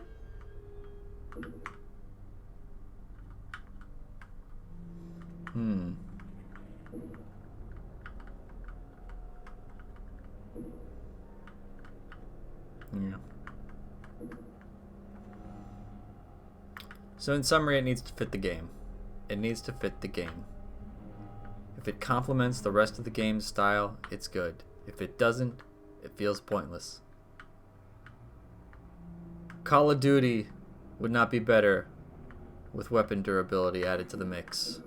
Speaker 1: Yeah. So in summary, it needs to fit the game. It needs to fit the game. If it complements the rest of the game's style, it's good. If it doesn't, it feels pointless. Call of Duty would not be better with weapon durability added to the mix.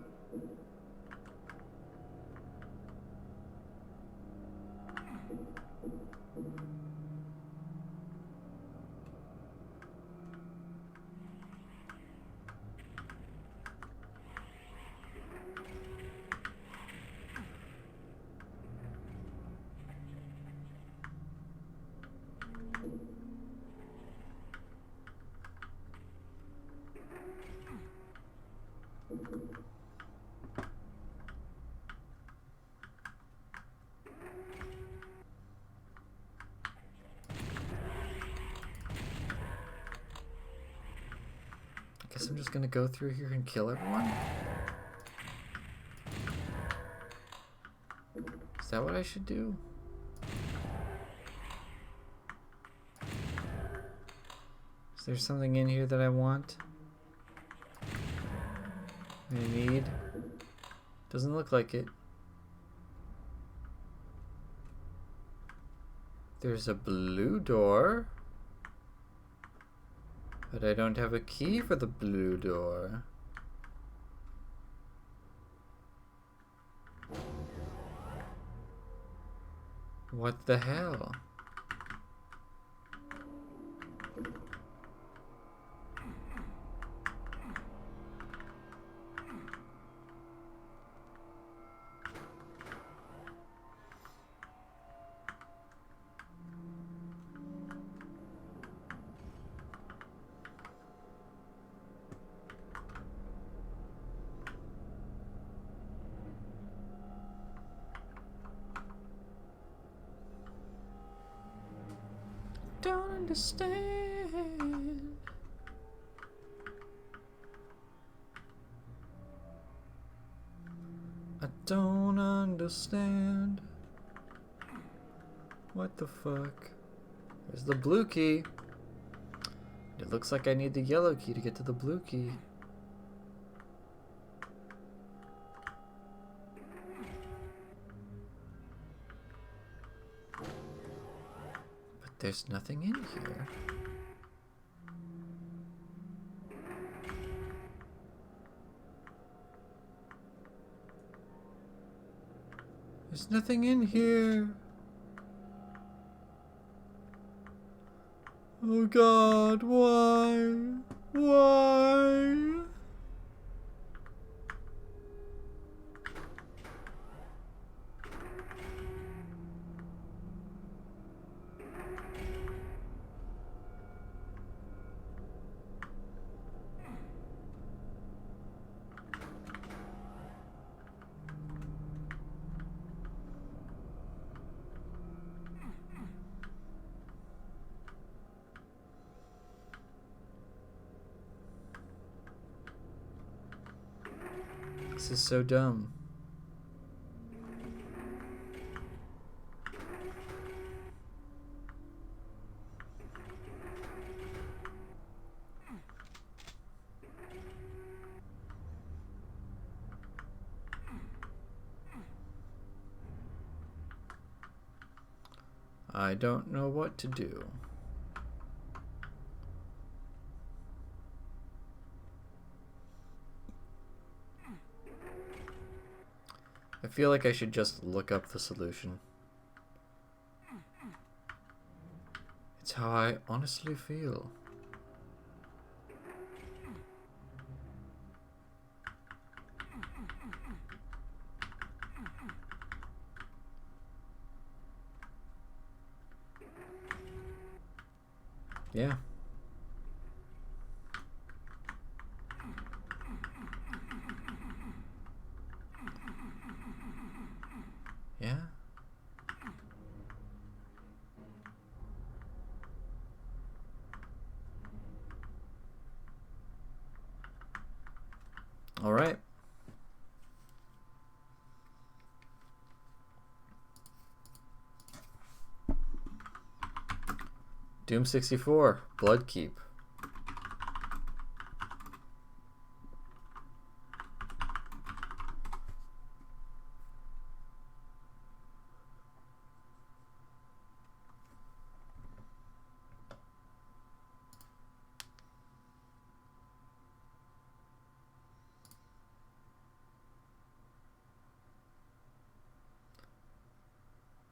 Speaker 1: Guess I'm just gonna go through here and kill everyone? Is that what I should do? Is there something in here that I want? I need? Doesn't look like it. There's a blue door. But I don't have a key for the blue door. What the hell? Don't understand. I don't understand. What the fuck? There's the blue key. It looks like I need the yellow key to get to the blue key. But there's nothing in here. There's nothing in here. Oh God, why? Why? This is so dumb. I don't know what to do. I feel like I should just look up the solution. It's how I honestly feel. Yeah. Yeah. All right. Doom 64, Bloodkeep.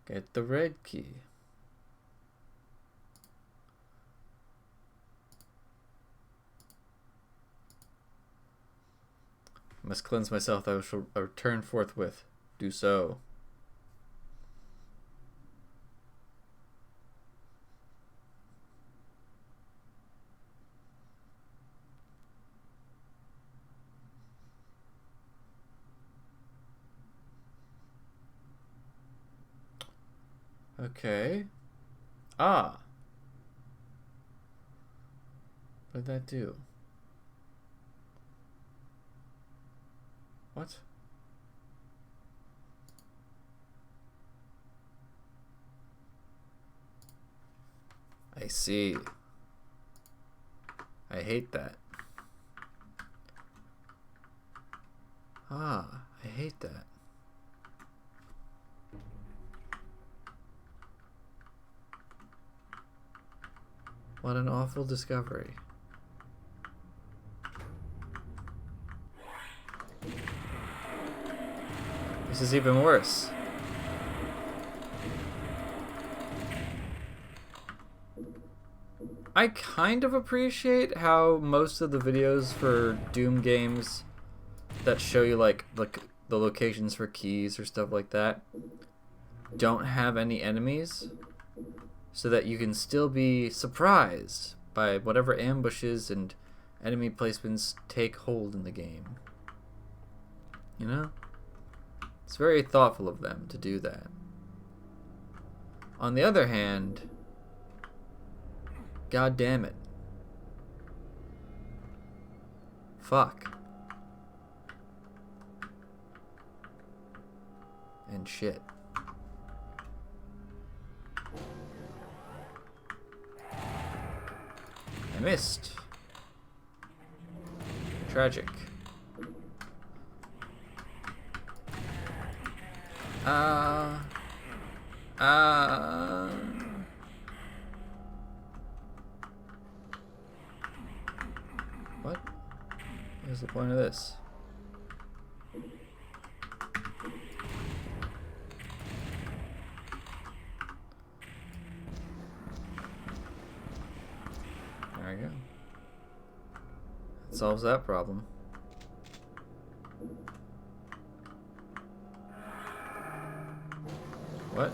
Speaker 1: Get the red key. I must cleanse myself, I shall return forthwith. Do so. Okay. Ah. What did that do? What? I see. I hate that. Ah, I hate that. What an awful discovery. This is even worse. I kind of appreciate how most of the videos for Doom games that show you like the locations for keys or stuff like that don't have any enemies, so that you can still be surprised by whatever ambushes and enemy placements take hold in the game. You know? It's very thoughtful of them to do that. On the other hand, god damn it. Fuck. And shit. I missed. Tragic. What? What's the point of this? There we go. That solves that problem. What?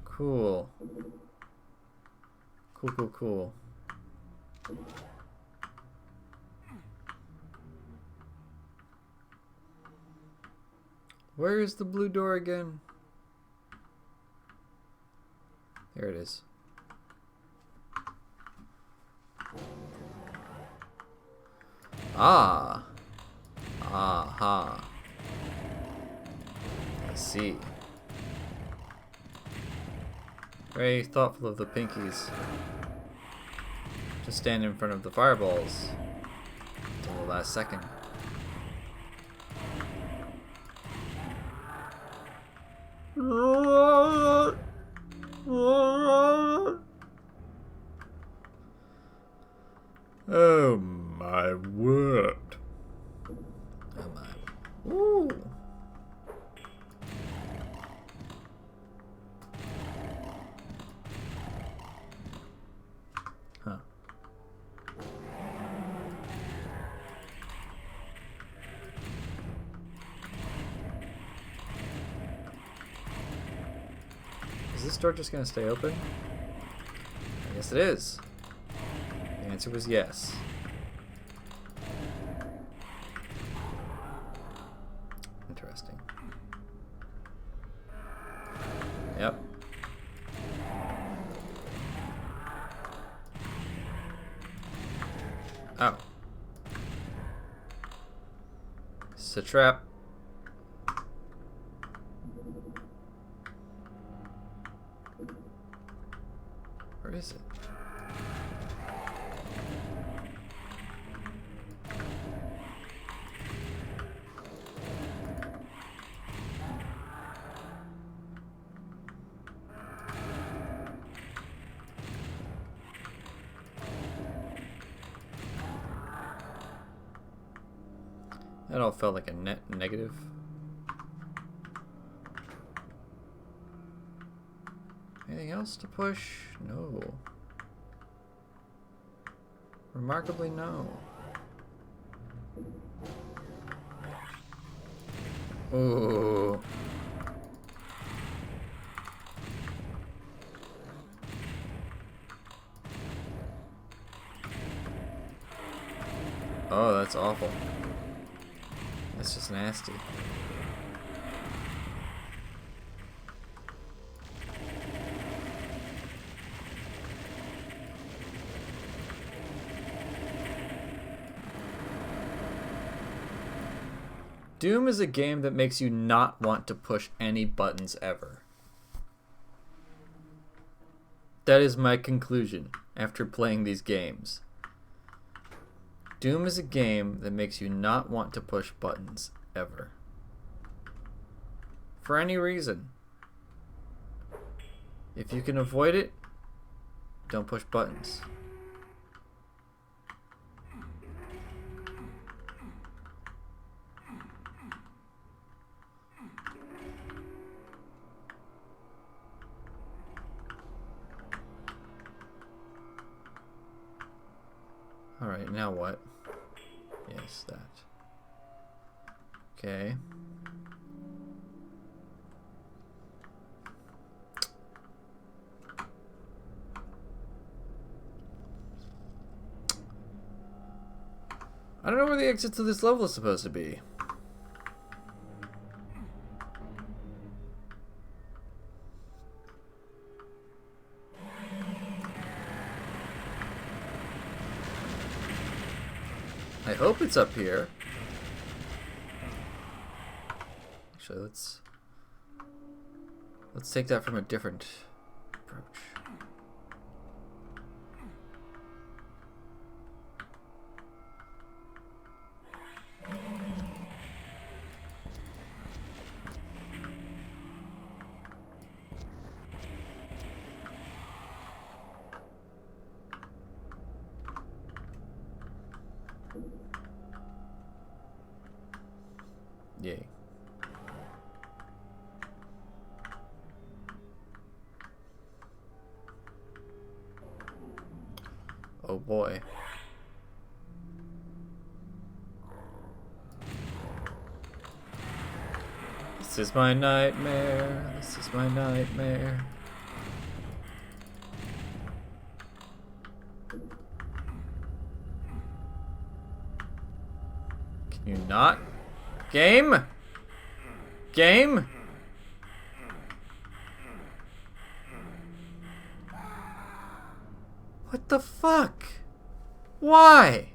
Speaker 1: Cool. Cool. Where is the blue door again? There it is. Ah. Aha. I see. Very thoughtful of the pinkies. Just stand in front of the fireballs until the last second. Oh my word. Oh my. Ooh. Huh. Is this door just gonna stay open? I guess it is. The answer was yes. Interesting. Yep. Oh. It's a trap. Where is it? That all felt like a net negative. Anything else to push? No. Remarkably, no. Ooh. Oh, that's awful. That's just nasty. Doom is a game that makes you not want to push any buttons ever. That is my conclusion after playing these games. Doom is a game that makes you not want to push buttons ever. For any reason. If you can avoid it, don't push buttons. Alright, now what? Yes, that. Okay. I don't know where the exit to this level is supposed to be. I hope it's up here. Actually, let's take that from a different approach. Yay. Oh boy. This is my nightmare. This is my nightmare. Can you not? Game? Game? What the fuck? Why?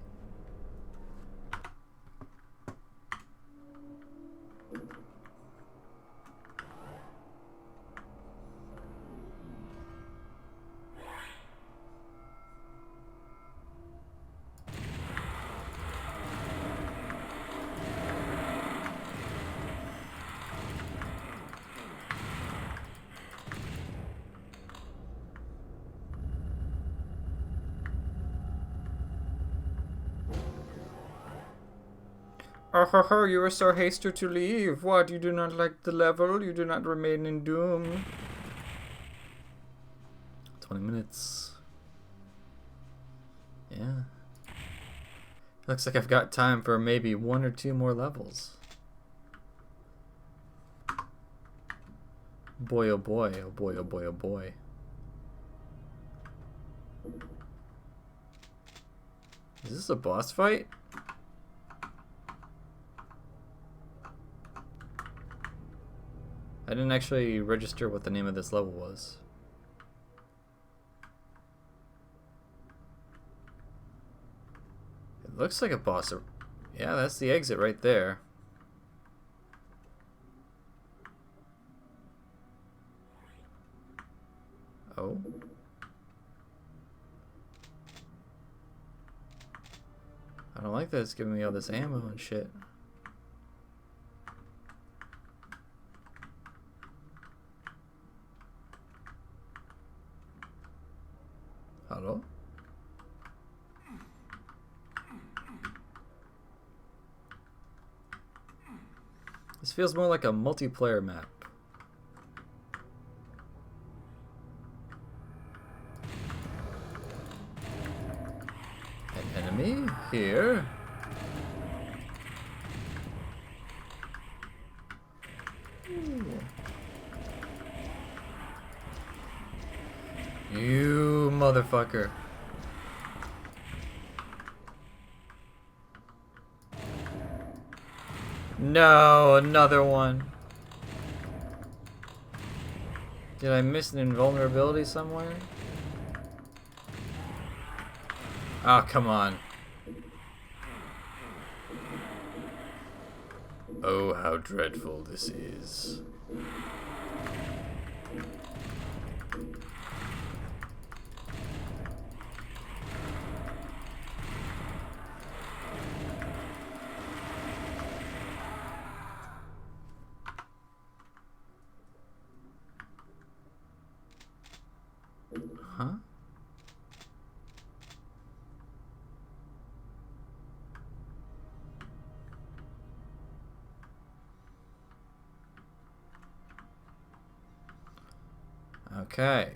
Speaker 1: Oh, you are so hasty to leave. What, you do not like the level? You do not remain in Doom? 20 minutes. Yeah. Looks like I've got time for maybe 1 or 2 more levels. Boy, oh boy, oh boy, oh boy, oh boy. Is this a boss fight? I didn't actually register what the name of this level was. It looks like a boss. Yeah, that's the exit right there. Oh. I don't like that it's giving me all this ammo and shit. Hello? feels more like a multiplayer map. An enemy here. Ooh. You motherfucker. No, another one. Did I miss an invulnerability somewhere? Oh, come on. Oh, how dreadful this is. Huh? Okay.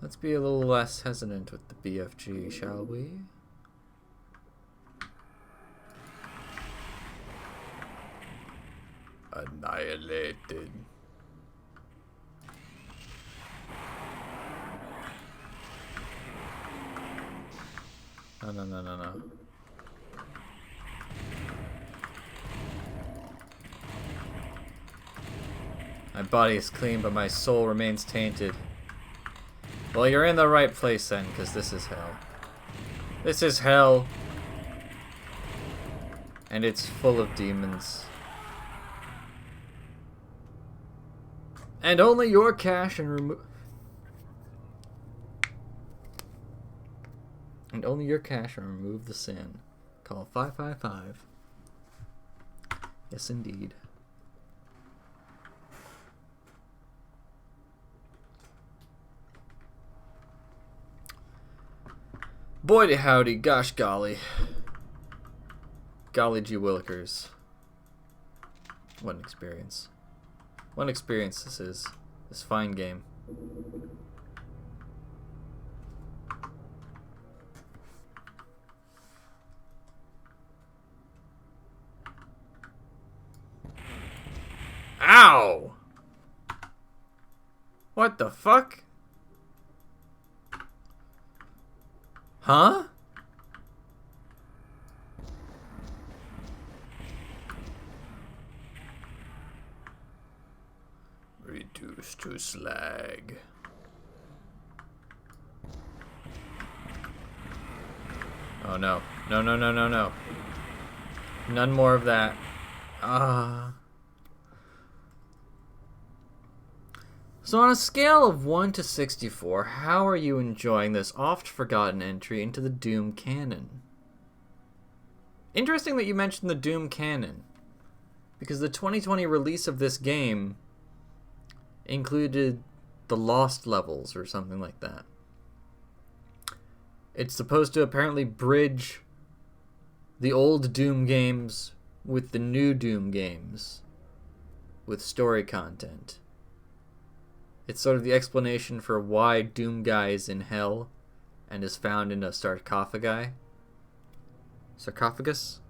Speaker 1: Let's be a little less hesitant with the BFG, shall we? Annihilated. No, no, no, no, no. My body is clean, but my soul remains tainted. Well, you're in the right place then, because this is hell. This is hell. And it's full of demons. And only your cache and remove... And only your cache and remove the sin. Call 555. Yes, indeed. Boy howdy, gosh golly. Golly gee willikers. What an experience. What an experience this is. This fine game. Ow! What the fuck? Huh? Reduced to slag. Oh no. No, no, no, no, no. None more of that. So on a scale of 1 to 64, how are you enjoying this oft-forgotten entry into the Doom canon? Interesting that you mentioned the Doom canon, because the 2020 release of this game included the Lost levels or something like that. It's supposed to apparently bridge the old Doom games with the new Doom games with story content. It's sort of the explanation for why Doom Guy is in hell and is found in a sarcophagi. Sarcophagus?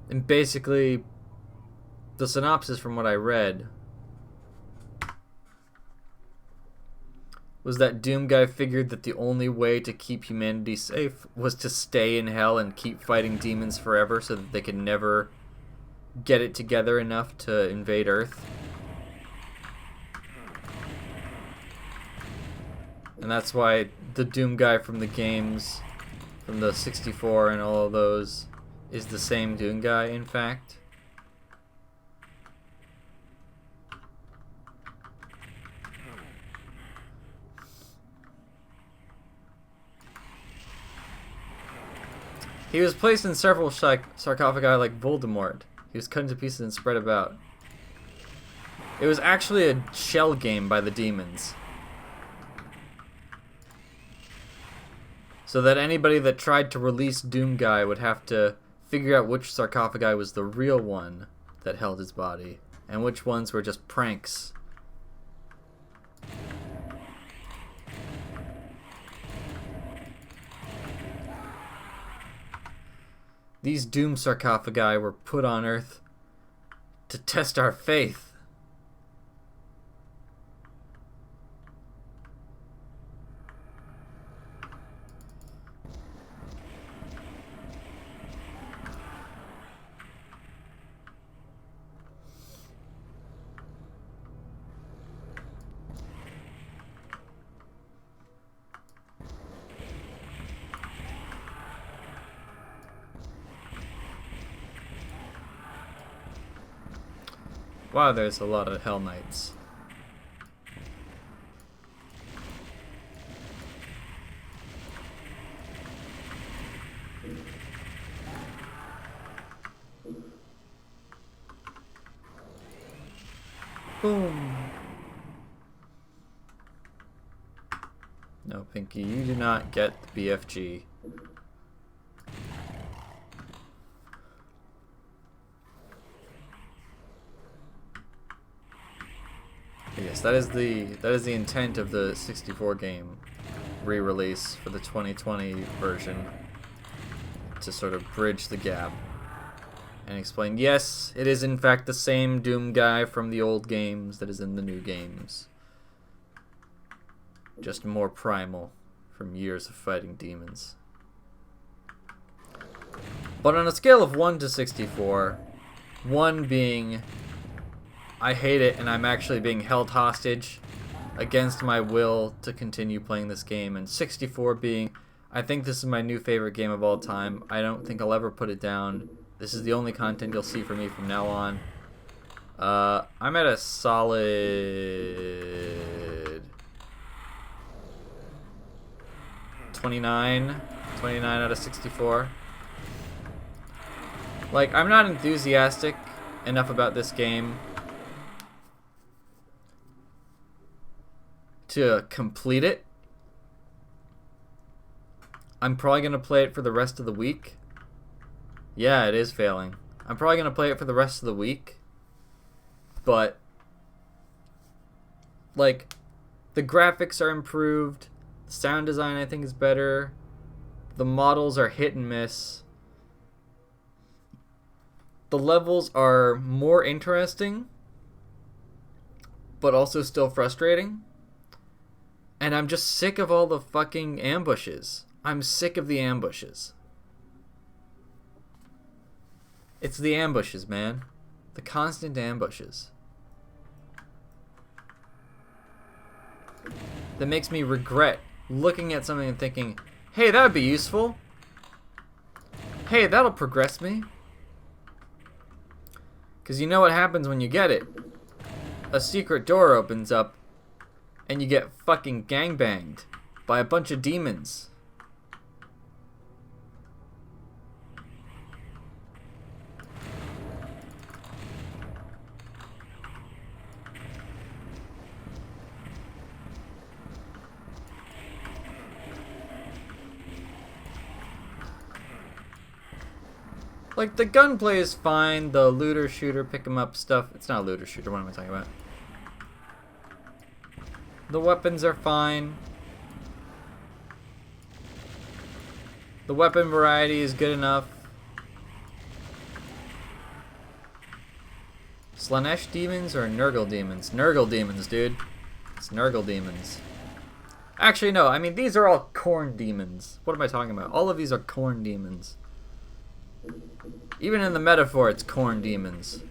Speaker 1: And basically, the synopsis from what I read was that Doom Guy figured that the only way to keep humanity safe was to stay in hell and keep fighting demons forever so that they could never get it together enough to invade Earth. And that's why the Doom Guy from the games, from the 64 and all of those, is the same Doom Guy, in fact. He was placed in several sarcophagi like Voldemort. He was cut into pieces and spread about. It was actually a shell game by the demons. So that anybody that tried to release Doomguy would have to figure out which sarcophagi was the real one that held his body, and which ones were just pranks. These Doom sarcophagi were put on Earth to test our faith. Wow, there's a lot of Hell Knights. Boom. No, Pinky, you do not get the BFG. Yes, that is the intent of the 64 game re-release for the 2020 version, to sort of bridge the gap and explain, yes, it is in fact the same Doomguy from the old games that is in the new games, just more primal from years of fighting demons. But on a scale of 1 to 64, 1 being I hate it and I'm actually being held hostage against my will to continue playing this game, and 64 being I think this is my new favorite game of all time. I don't think I'll ever put it down. This is the only content you'll see from me from now on. I'm at a solid 29 out of 64. Like, I'm not enthusiastic enough about this game to complete it. I'm probably going to play it for the rest of the week. Yeah, it is failing. I'm probably going to play it for the rest of the week. But, like, the graphics are improved. The sound design, I think, is better. The models are hit and miss. The levels are more interesting, but also still frustrating. And I'm just sick of all the fucking ambushes. I'm sick of the ambushes. It's the ambushes, man. The constant ambushes. That makes me regret looking at something and thinking, hey, that would be useful. Hey, that'll progress me. Because you know what happens when you get it. A secret door opens up and you get fucking gangbanged by a bunch of demons. Like, the gunplay is fine, the looter shooter pick 'em up stuff. It's not a looter shooter, what am I talking about? The weapons are fine. The weapon variety is good enough. Slaanesh demons or Nurgle demons? Nurgle demons, dude. It's Nurgle demons. Actually, no, I mean, these are all Khorne demons. What am I talking about? All of these are Khorne demons. Even in the metaphor, it's Khorne demons.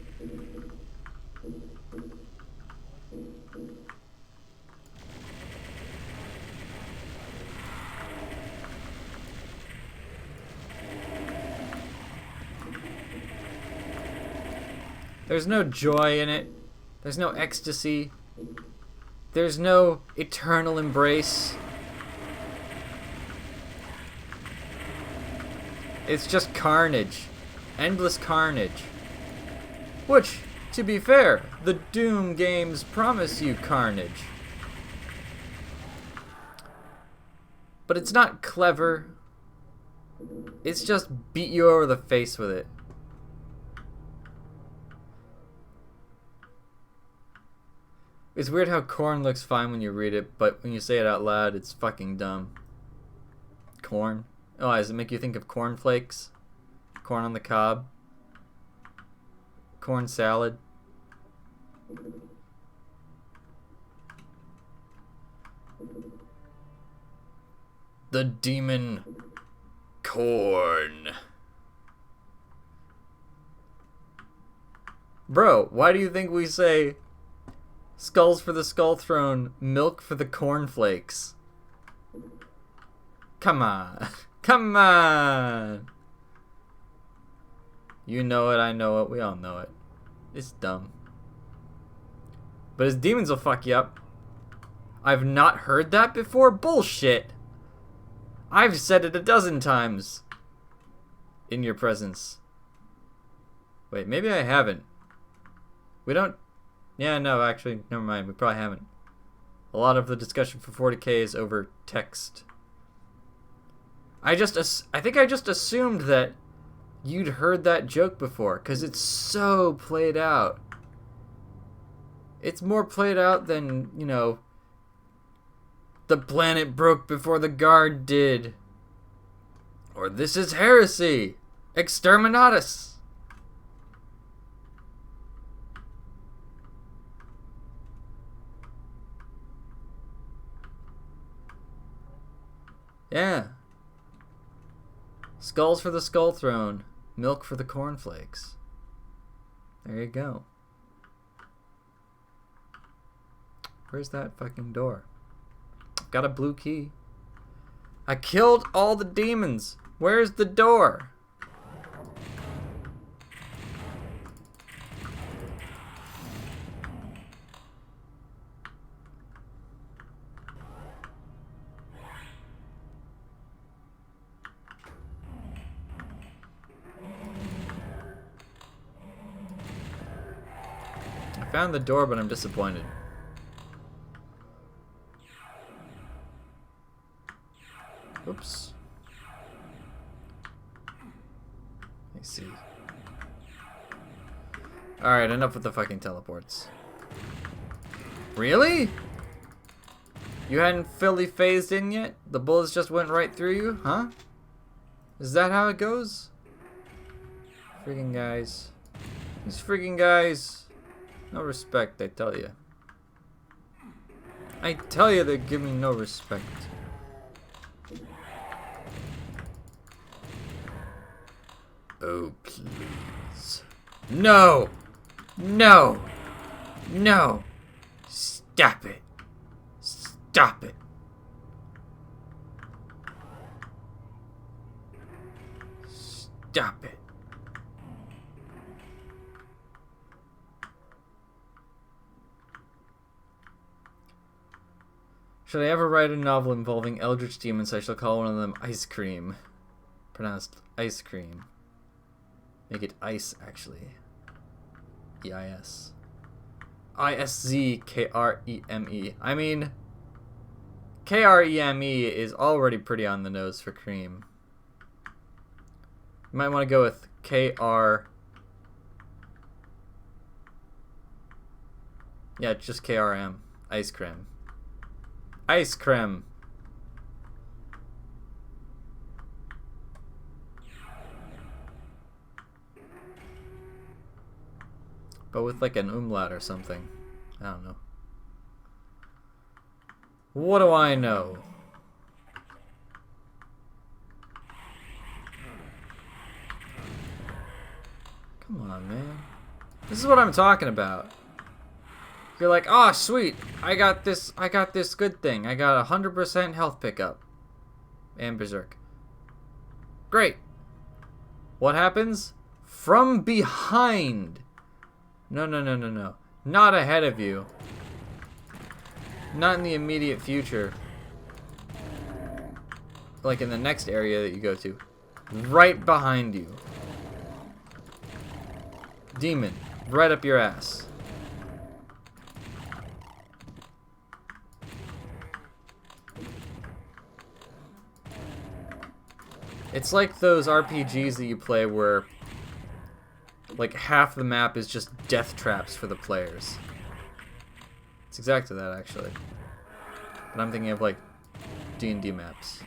Speaker 1: There's no joy in it. There's no ecstasy. There's no eternal embrace. It's just carnage. Endless carnage. Which, To be fair, the Doom games promise you carnage. But it's not clever. It's just beat you over the face with it. It's weird how corn looks fine when you read it, but when you say it out loud, it's fucking dumb. Corn? Oh, does it make you think of cornflakes? Corn on the cob? Corn salad? The demon corn. Bro, why do you think we say skulls for the skull throne, milk for the cornflakes? Come on. Come on. You know it, I know it, we all know it. It's dumb. But his demons will fuck you up. I've not heard that before? Bullshit. I've said it a dozen times. In your presence. Wait, maybe I haven't. We don't... Yeah, no, actually, never mind. We probably haven't. A lot of the discussion for 40k is over text. I think I just assumed that you'd heard that joke before, because it's so played out. It's more played out than, you know, the planet broke before the guard did. Or this is heresy. Exterminatus. Yeah. Skulls for the skull throne. Milk for the cornflakes. There you go. Where's that fucking door? Got a blue key. I killed all the demons. Where's the door? I found the door, but I'm disappointed. Oops. Let me see. Alright, enough with the fucking teleports. Really? You hadn't fully phased in yet? The bullets just went right through you? Huh? Is that how it goes? Freaking guys. These freaking guys. No respect, I tell you. I tell you they give me no respect. Oh, please. No! No! No! Stop it! Stop it! Stop it! Should I ever write a novel involving eldritch demons, I shall call one of them Ice Cream. Pronounced ice cream. Make it ice, actually. E-I-S. I-S-Z-K-R-E-M-E. I mean, K-R-E-M-E is already pretty on the nose for cream. You might want to go with K-R... Yeah, just K-R-M. Ice cream. Ice cream. But with like an umlaut or something. I don't know. What do I know? Come on, man. This is what I'm talking about. You're like, oh, sweet. I got this good thing. I got 100% health pickup. And Berserk. Great. What happens? From behind. No, no, no, no, no. Not ahead of you. Not in the immediate future. Like in the next area that you go to. Right behind you. Demon. Right up your ass. It's like those RPGs that you play where like half the map is just death traps for the players. It's exactly that, actually. But I'm thinking of like D&D maps.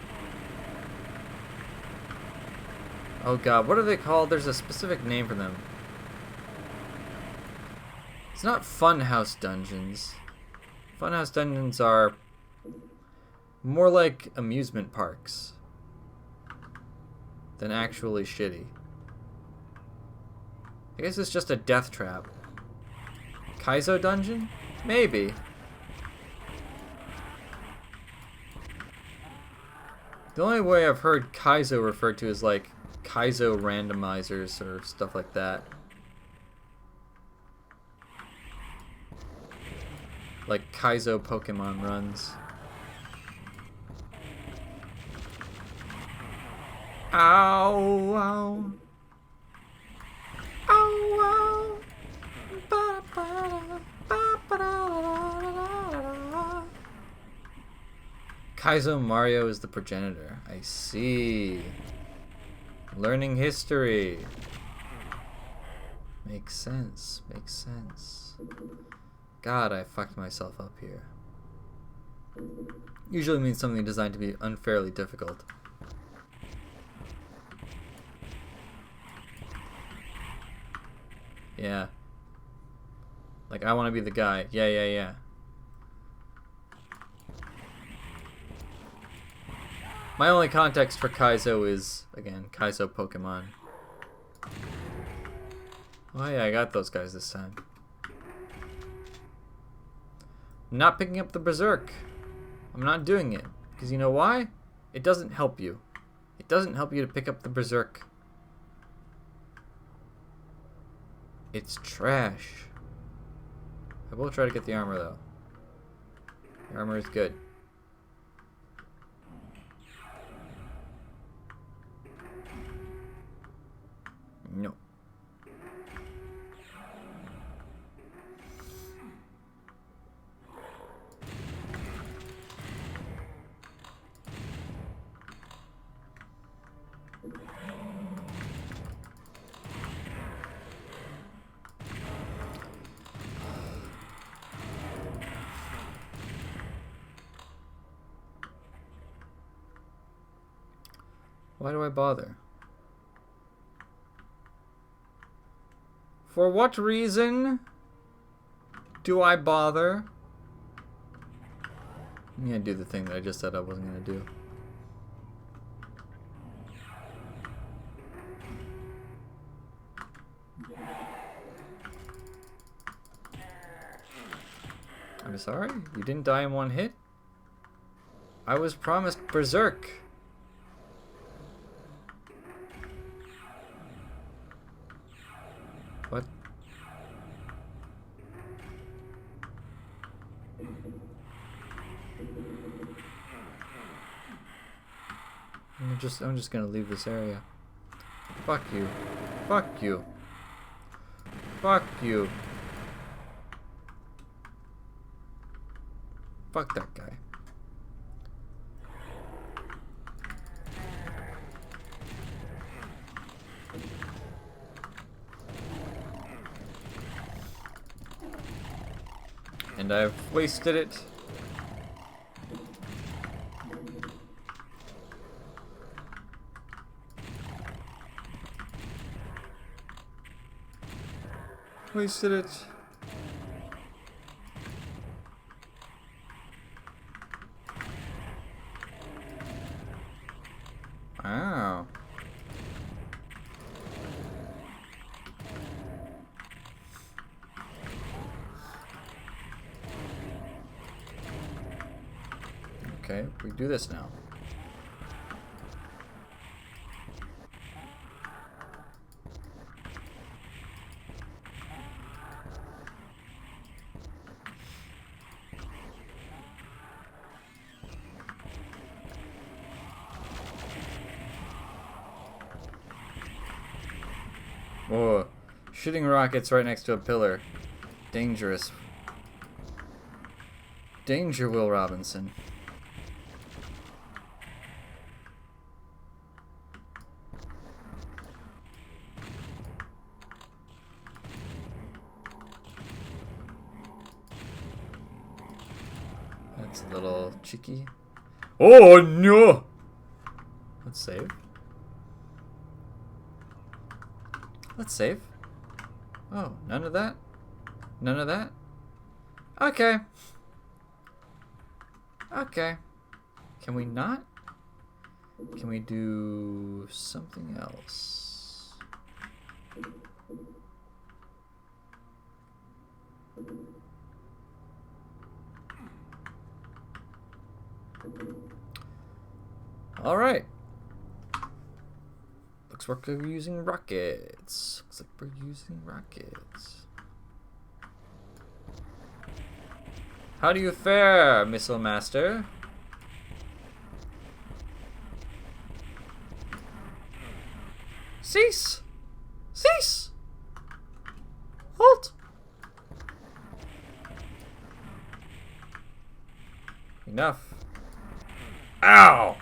Speaker 1: Oh god, what are they called? There's a specific name for them. It's not Funhouse Dungeons. Funhouse Dungeons are more like amusement parks than actually shitty. I guess it's just a death trap. Kaizo Dungeon? Maybe. The only way I've heard Kaizo referred to is like Kaizo randomizers or stuff like that. Like Kaizo Pokemon runs. Ow, ow. Ow, ow. Ba, ba, ba, ba, da, da. Kaizo Mario is the progenitor. I see. Learning history. Makes sense. Makes sense. God, I fucked myself up here. Usually means something designed to be unfairly difficult. Yeah. Like, I want to be the guy. Yeah, yeah, yeah. My only context for Kaizo is, again, Kaizo Pokemon. Oh yeah, I got those guys this time. I'm not picking up the Berserk. I'm not doing it. Because you know why? It doesn't help you. It doesn't help you to pick up the Berserk. It's trash. I will try to get the armor though. The armor is good. No. Why do I bother? For what reason do I bother? I'm gonna do the thing that I just said I wasn't gonna do. I'm sorry? You didn't die in one hit? I was promised Berserk. What? I'm just gonna leave this area. Fuck you. Fuck you. Fuck you. Fuck that guy. And I've wasted it. Wasted it. Wow. Okay, we do this now. Oh, Shooting rockets right next to a pillar. Dangerous. Danger, Will Robinson. That's a little cheeky. Oh no! Let's save. Let's save. Oh, none of that? None of that? Okay. Okay. Can we not? Can we do something else? All right. Looks like we're using rockets. Looks like we're using rockets. How do you fare, Missile Master? Cease! Cease! Halt! Enough. Ow!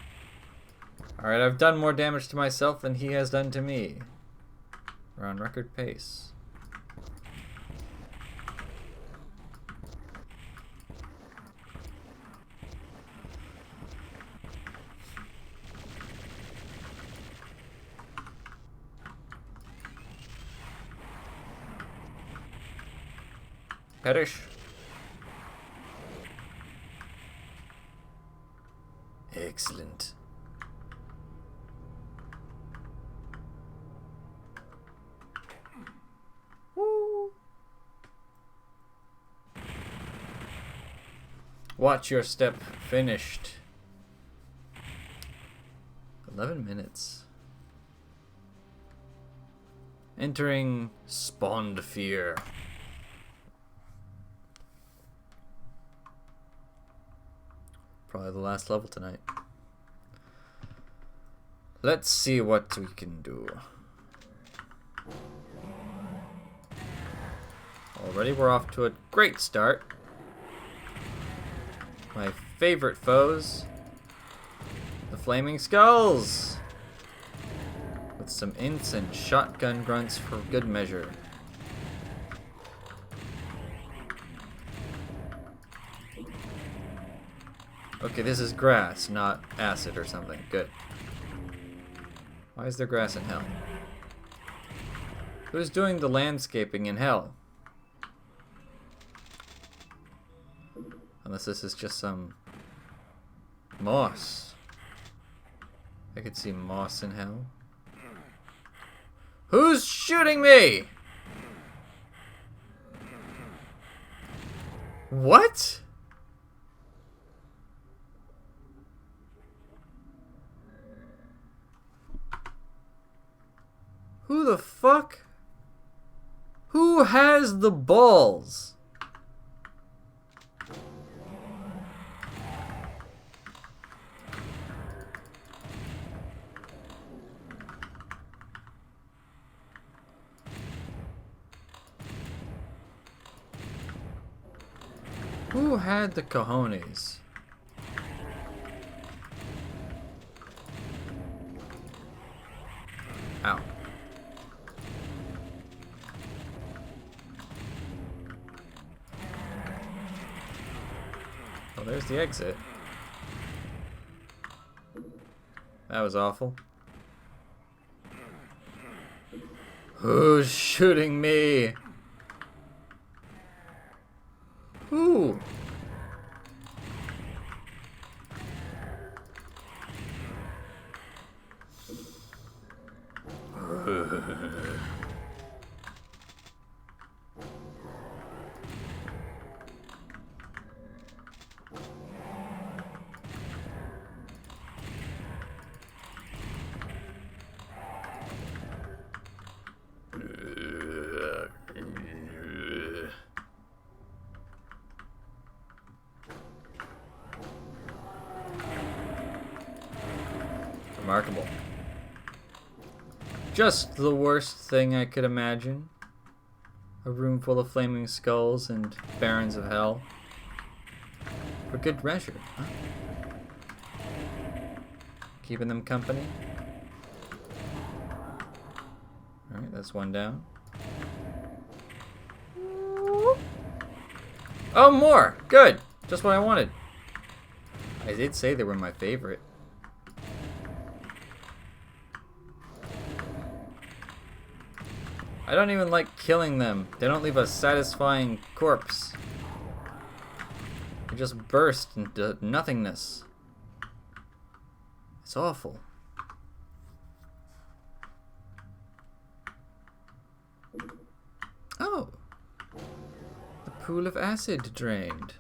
Speaker 1: Alright, I've done more damage to myself than he has done to me. We're on record pace. Perish. Excellent. Woo. Watch your step. Finished. 11 minutes. Entering Spawned Fear. Probably the last level tonight. Let's see what we can do. Already we're off to a great start. My favorite foes. The Flaming Skulls. With some ints and shotgun grunts for good measure. Okay, this is grass, not acid or something. Good. Why is there grass in hell? Who's doing the landscaping in hell? Unless this is just some moss. I could see moss in hell. Who's shooting me? What? Who the fuck? Who has the balls? Who had the cojones? Ow. Well, there's the exit. That was awful. Who's shooting me? Who? Remarkable. Just the worst thing I could imagine. A room full of flaming skulls and barons of hell. For good measure, huh? Keeping them company. Alright, that's one down. Oh, more! Good! Just what I wanted. I did say they were my favorite. I don't even like killing them. They don't leave a satisfying corpse. They just burst into nothingness. It's awful. Oh! The pool of acid drained.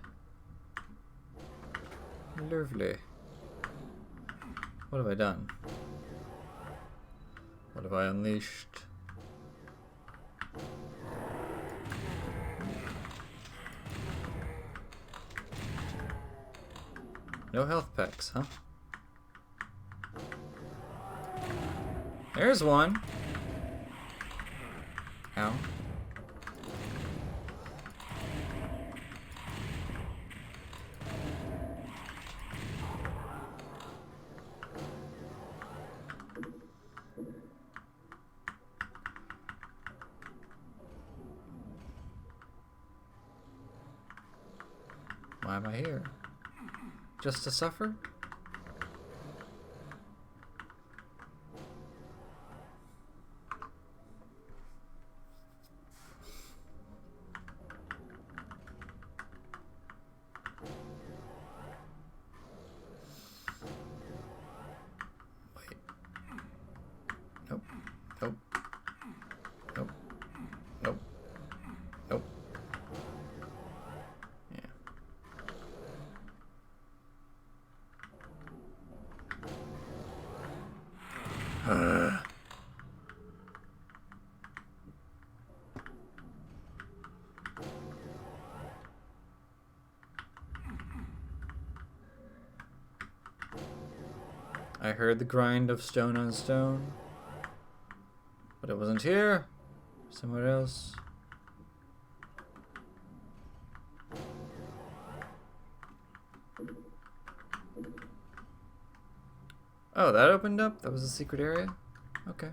Speaker 1: Lovely. What have I done? What have I unleashed? No health packs, huh? There's one. Ow. Why am I here? Just to suffer? Wait. Nope. Nope. Nope. Nope. Nope. I heard the grind of stone on stone, but it wasn't here. Somewhere else. Oh, that opened up? That was a secret area? Okay.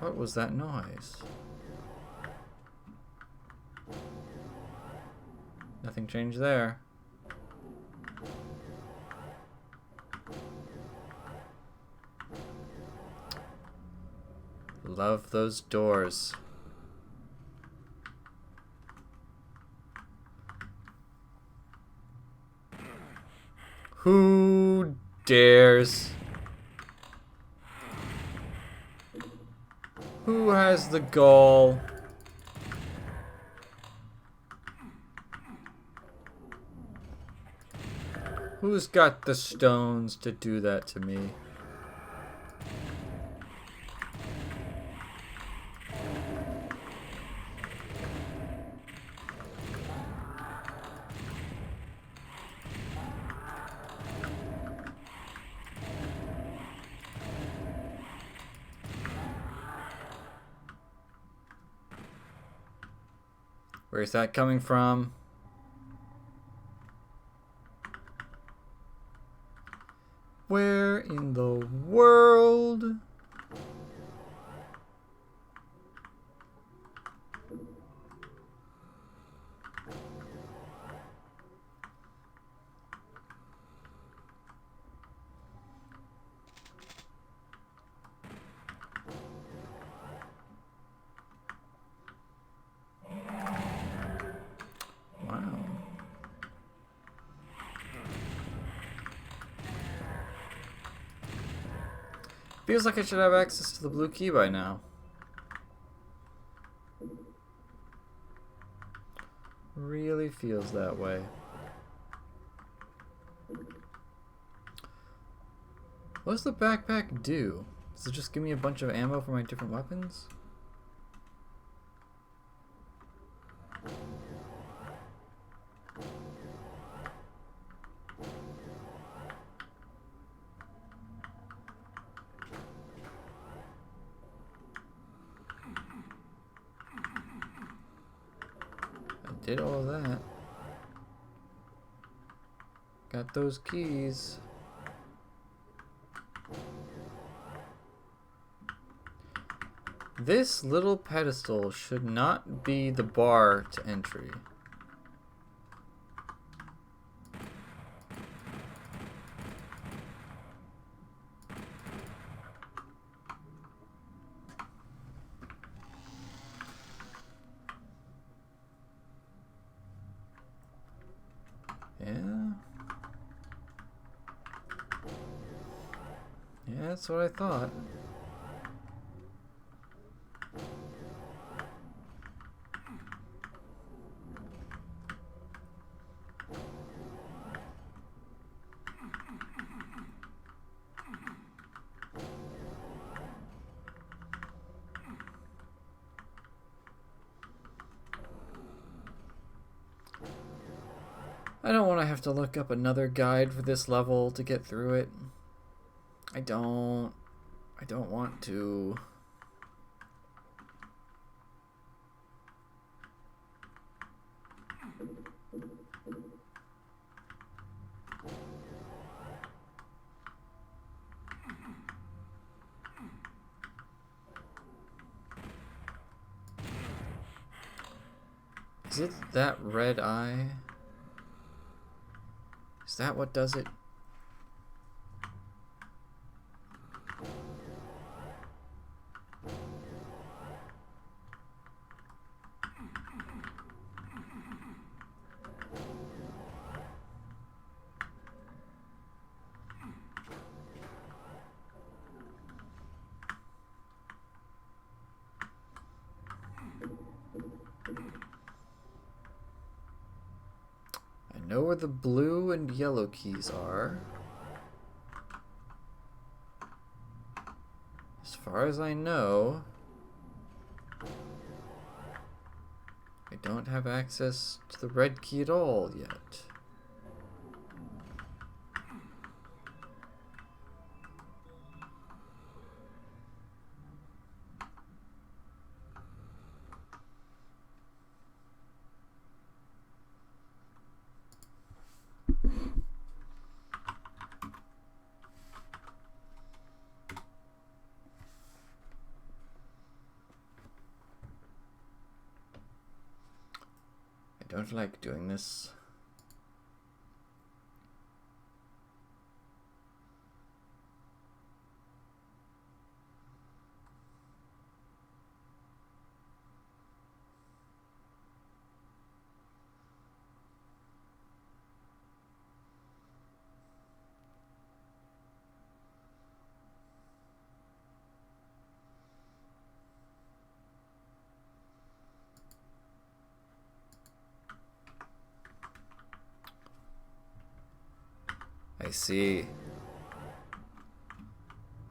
Speaker 1: What was that noise? Nothing changed there. Love those doors. Who dares? Who has the gall? Who's got the stones to do that to me? Where's that coming from? Where in the world? Wow. Feels like I should have access to the blue key by now. Really feels that way. What does the backpack do? Does it just give me a bunch of ammo for my different weapons? did all of that. Got those keys. This little pedestal should not be the bar to entry. Yeah. Yeah, that's what I thought. I don't want to have to look up another guide for this level to get through it. I don't want to. Is it that red eye? Is that what does it? I know where the blue and yellow keys are. As far as I know, I don't have access to the red key at all yet. I don't like doing this. I see.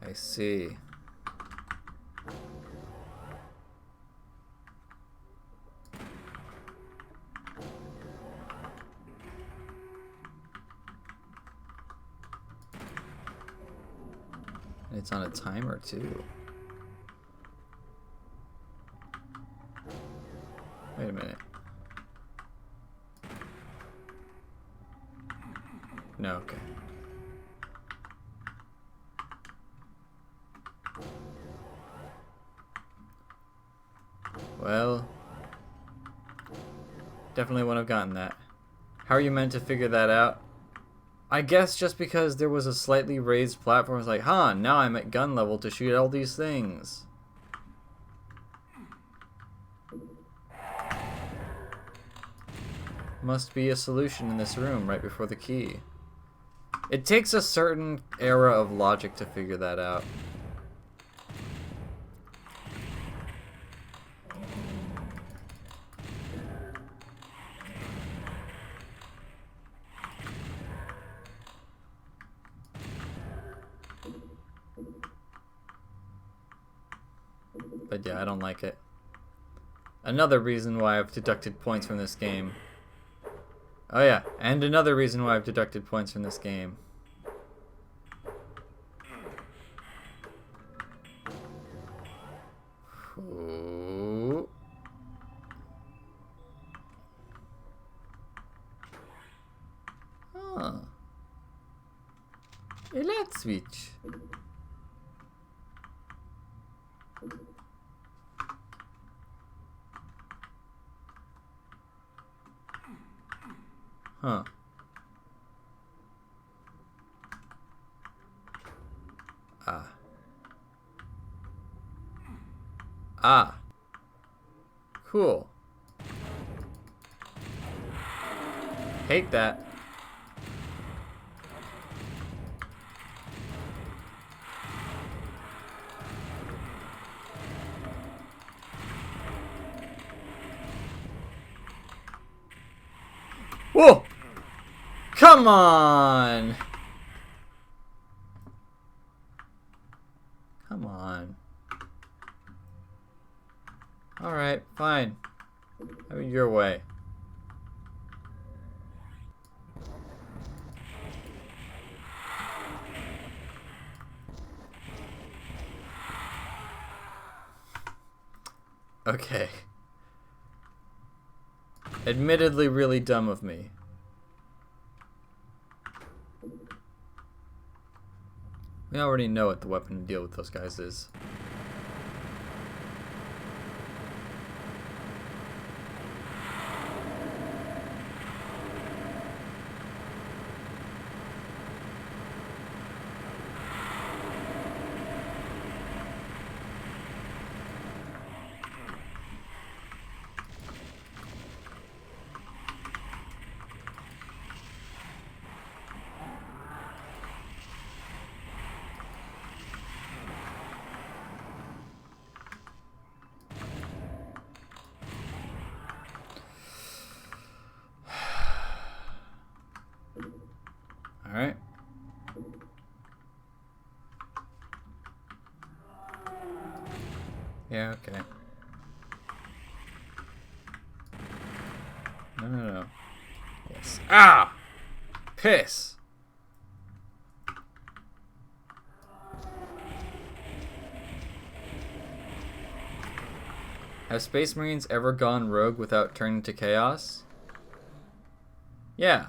Speaker 1: I see. It's on a timer too. Wait a minute. No, okay. Well, definitely wouldn't have gotten that. How are you meant to figure that out? I guess just because there was a slightly raised platform, it's like, huh, now I'm at gun level to shoot all these things. Must be a solution in this room right before the key. It takes a certain era of logic to figure that out. But yeah, I don't like it. Another reason why I've deducted points from this game. Oh yeah, and another reason why I've deducted points from this game. Ooh. that switch? Huh. Ah. Ah. Cool. Hate that. Whoa! Come on! Come on. Alright, fine. Have it your way. Okay. Admittedly really dumb of me. We already know what the weapon to deal with those guys is. Alright. Yeah, okay. No. Yes. Ah! Piss! Have Space Marines ever gone rogue without turning to chaos? Yeah.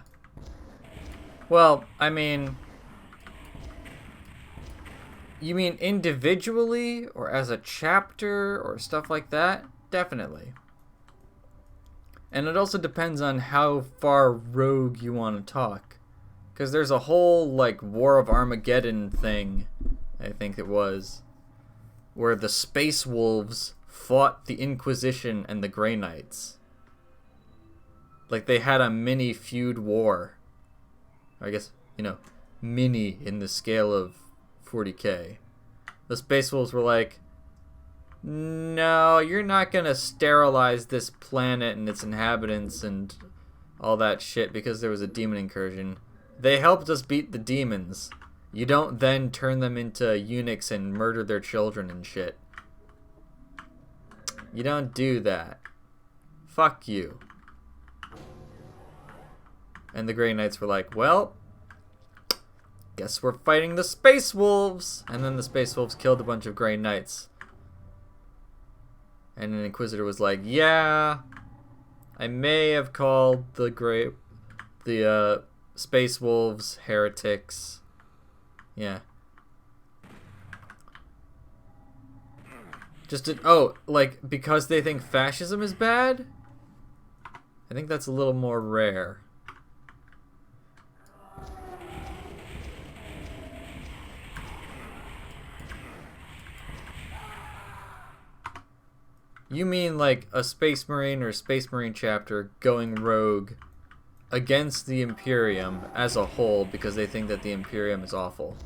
Speaker 1: Well, I mean... You mean individually, or as a chapter, or stuff like that? Definitely. And it also depends on how far rogue you want to talk. Because there's a whole, like, War of Armageddon thing, I think it was, where the Space Wolves fought the Inquisition and the Grey Knights. Like, they had a mini feud war. I guess, you know, mini in the scale of 40k. The Space Wolves were like, no, you're not gonna sterilize this planet and its inhabitants and all that shit because there was a demon incursion. They helped us beat the demons. You don't then turn them into eunuchs and murder their children and shit. You don't do that. Fuck you. And the Grey Knights were like, well, guess we're fighting the Space Wolves. And then the Space Wolves killed a bunch of Grey Knights. And an Inquisitor was like, yeah, I may have called the Space Wolves heretics. Yeah. Like, because they think fascism is bad? I think that's a little more rare. You mean like a Space Marine or Space Marine chapter going rogue against the Imperium as a whole because they think that the Imperium is awful.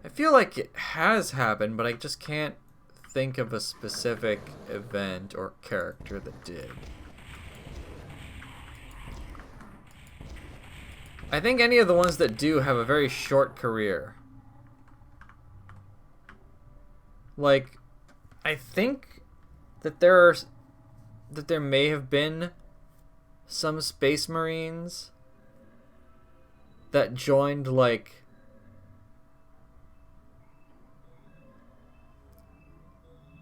Speaker 1: I feel like it has happened, but I just can't think of a specific event or character that did. I think any of the ones that do have a very short career. Like, I think that there may have been some Space Marines that joined, like,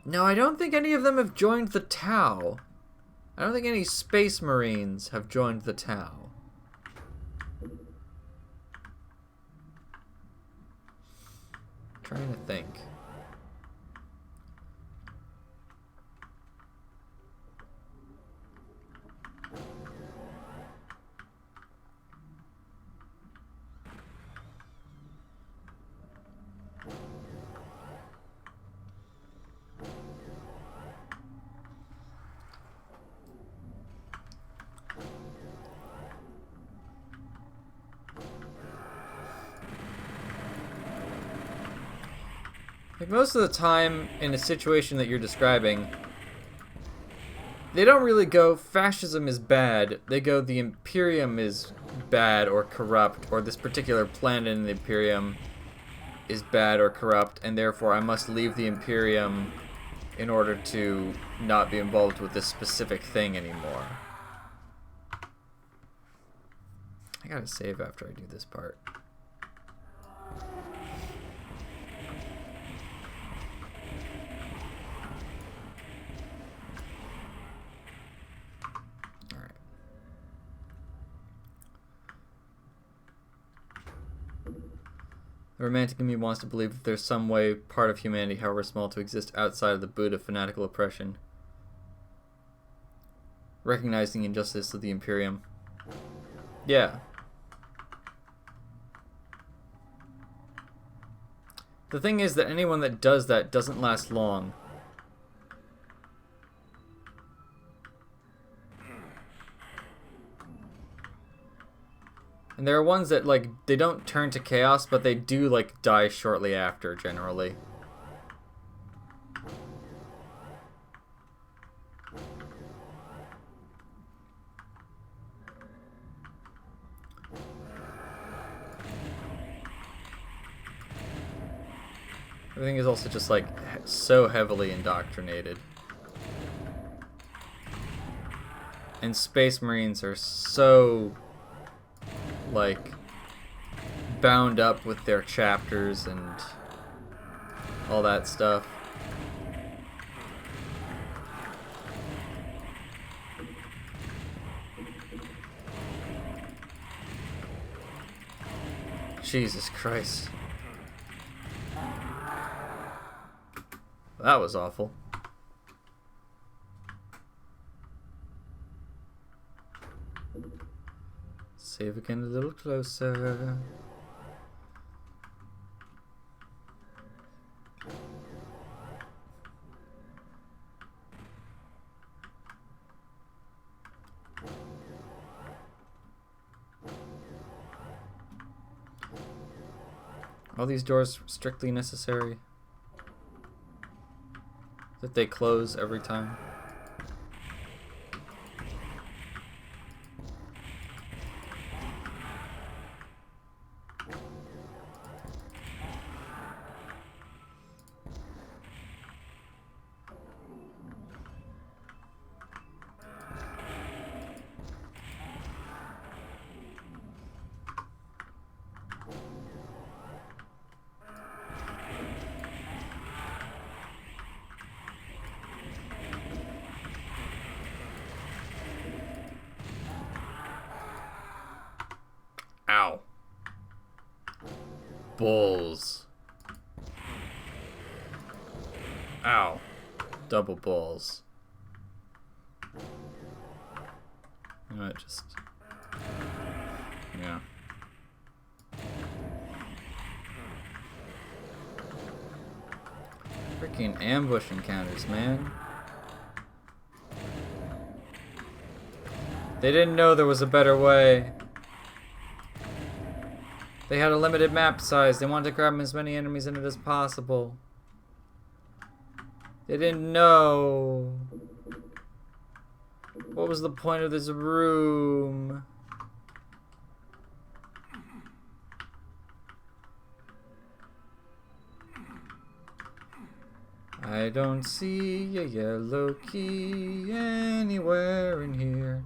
Speaker 1: no, I don't think any of them have joined the Tau. I don't think any Space Marines have joined the Tau. Trying to think. Like most of the time in a situation that you're describing, they don't really go fascism is bad. They go the Imperium is bad or corrupt, or this particular planet in the Imperium is bad or corrupt, and therefore I must leave the Imperium in order to not be involved with this specific thing anymore. I gotta save after I do this part. The romantic in me wants to believe that there's some way, part of humanity, however small, to exist outside of the boot of fanatical oppression. Recognizing the injustice of the Imperium. Yeah. The thing is that anyone that does that doesn't last long. And there are ones that, like, they don't turn to chaos, but they do, like, die shortly after, generally. Everything is also just, like, so heavily indoctrinated. And Space Marines are so, like, bound up with their chapters and all that stuff. Jesus Christ. That was awful. Save again a little closer. Are these doors strictly necessary? That they close every time? Ow. Balls. Ow. Double balls. You know, just... Yeah. Freaking ambush encounters, man. They didn't know there was a better way. They had a limited map size. They wanted to grab as many enemies in it as possible. They didn't know. What was the point of this room? I don't see a yellow key anywhere in here.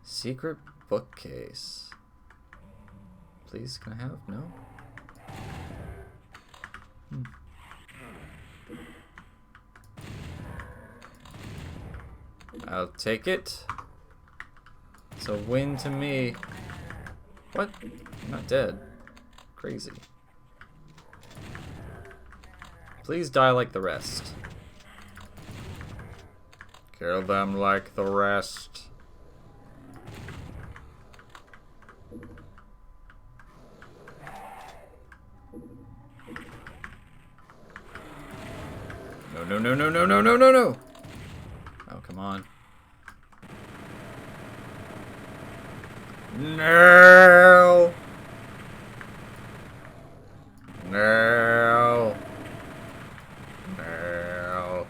Speaker 1: Secret bookcase. Please, can I have? No? I'll take it. It's a win to me. What? I'm not dead. Crazy. Please die like the rest. Kill them like the rest. No, no, no, no, no, no, no, no, no! Oh, come on. No! No! No!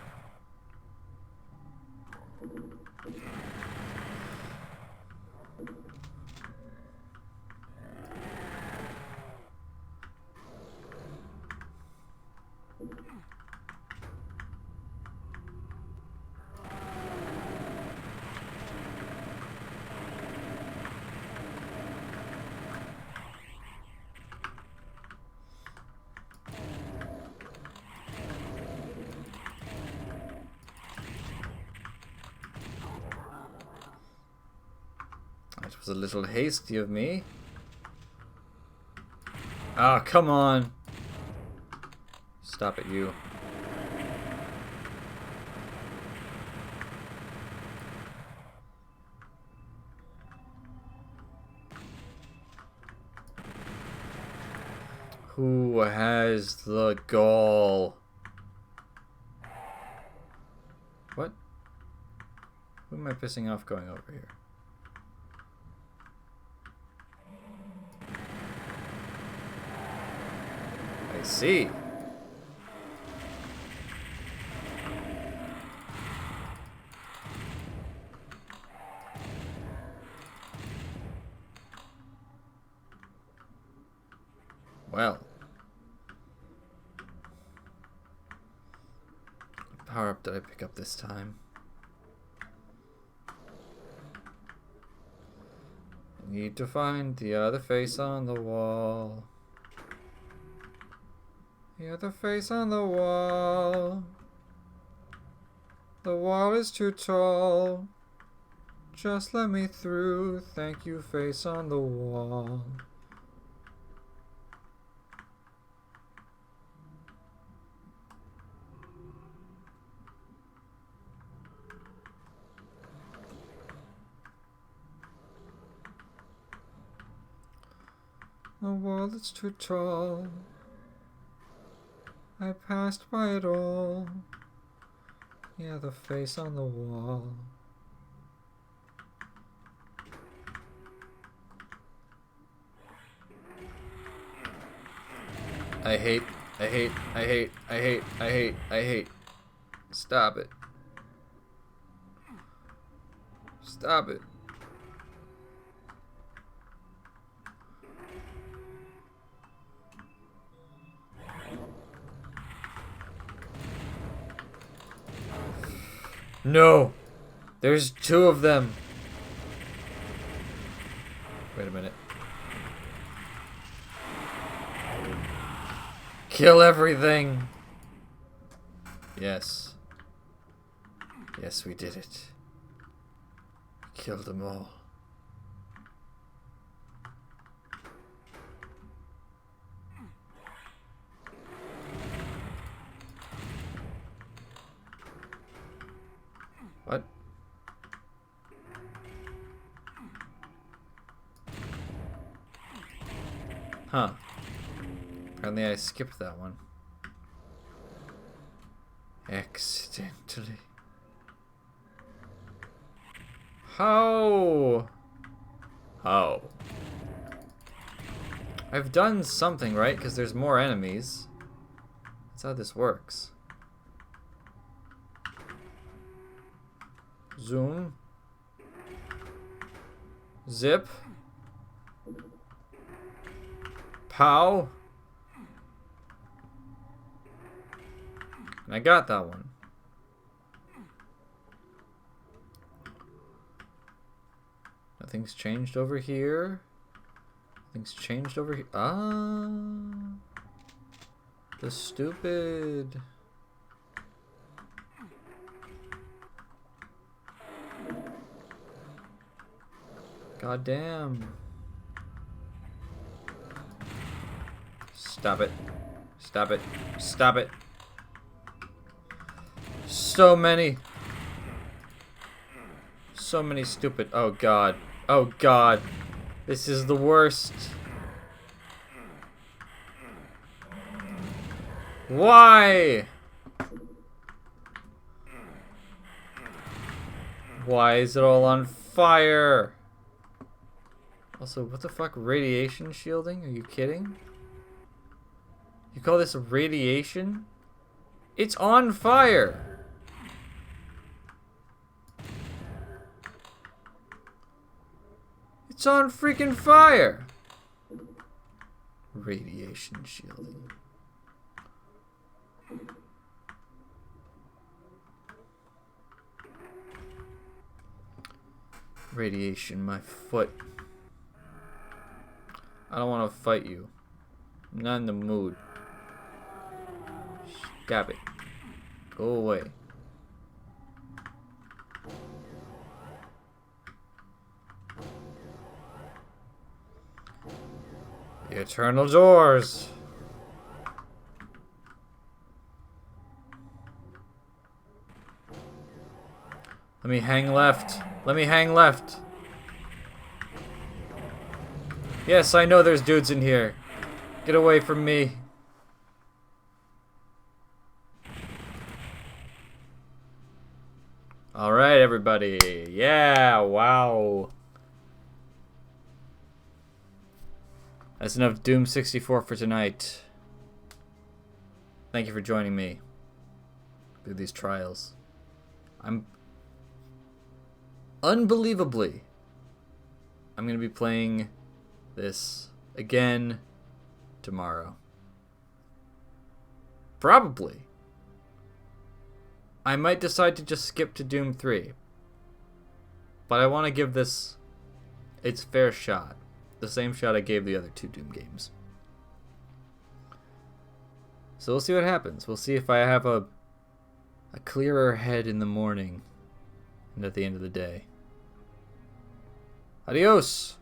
Speaker 1: That was a little hasty of me. Ah, oh, come on. Stop it, you. Who has the gall? What? Who am I pissing off going over here? I see. Well. What power up did I pick up this time? I need to find the other face on the wall. The other face on the wall. The wall is too tall. Just let me through. Thank you, face on the wall. The wall is too tall. I passed by it all. Yeah, the face on the wall. I hate. Stop it. Stop it. No! There's two of them! Wait a minute. Kill everything! Yes. Yes, we did it. Killed them all. What? Huh. Apparently I skipped that one. Accidentally. How? How? I've done something, right? Because there's more enemies. That's how this works. Zoom. Zip. Pow. And I got that one. Nothing's changed over here. Nothing's changed over here. Ah. The stupid. God damn. Stop it. Stop it. Stop it. So many. So many stupid. Oh god. Oh god. This is the worst. Why? Why is it all on fire? Also, what the fuck? Radiation shielding? Are you kidding? You call this radiation? It's on fire! It's on freaking fire! Radiation shielding. Radiation, my foot. I don't want to fight you. I'm not in the mood. Stop it. Go away. The eternal doors. Let me hang left. Let me hang left. Yes, I know there's dudes in here. Get away from me. Alright, everybody. Yeah, wow. That's enough Doom 64 for tonight. Thank you for joining me through these trials. Unbelievably, I'm going to be playing this again tomorrow. Probably. I might decide to just skip to Doom 3. But I want to give this its fair shot. The same shot I gave the other two Doom games. So we'll see what happens. We'll see if I have a clearer head in the morning and at the end of the day. Adios!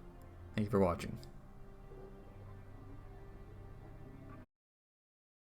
Speaker 1: Thank you for watching.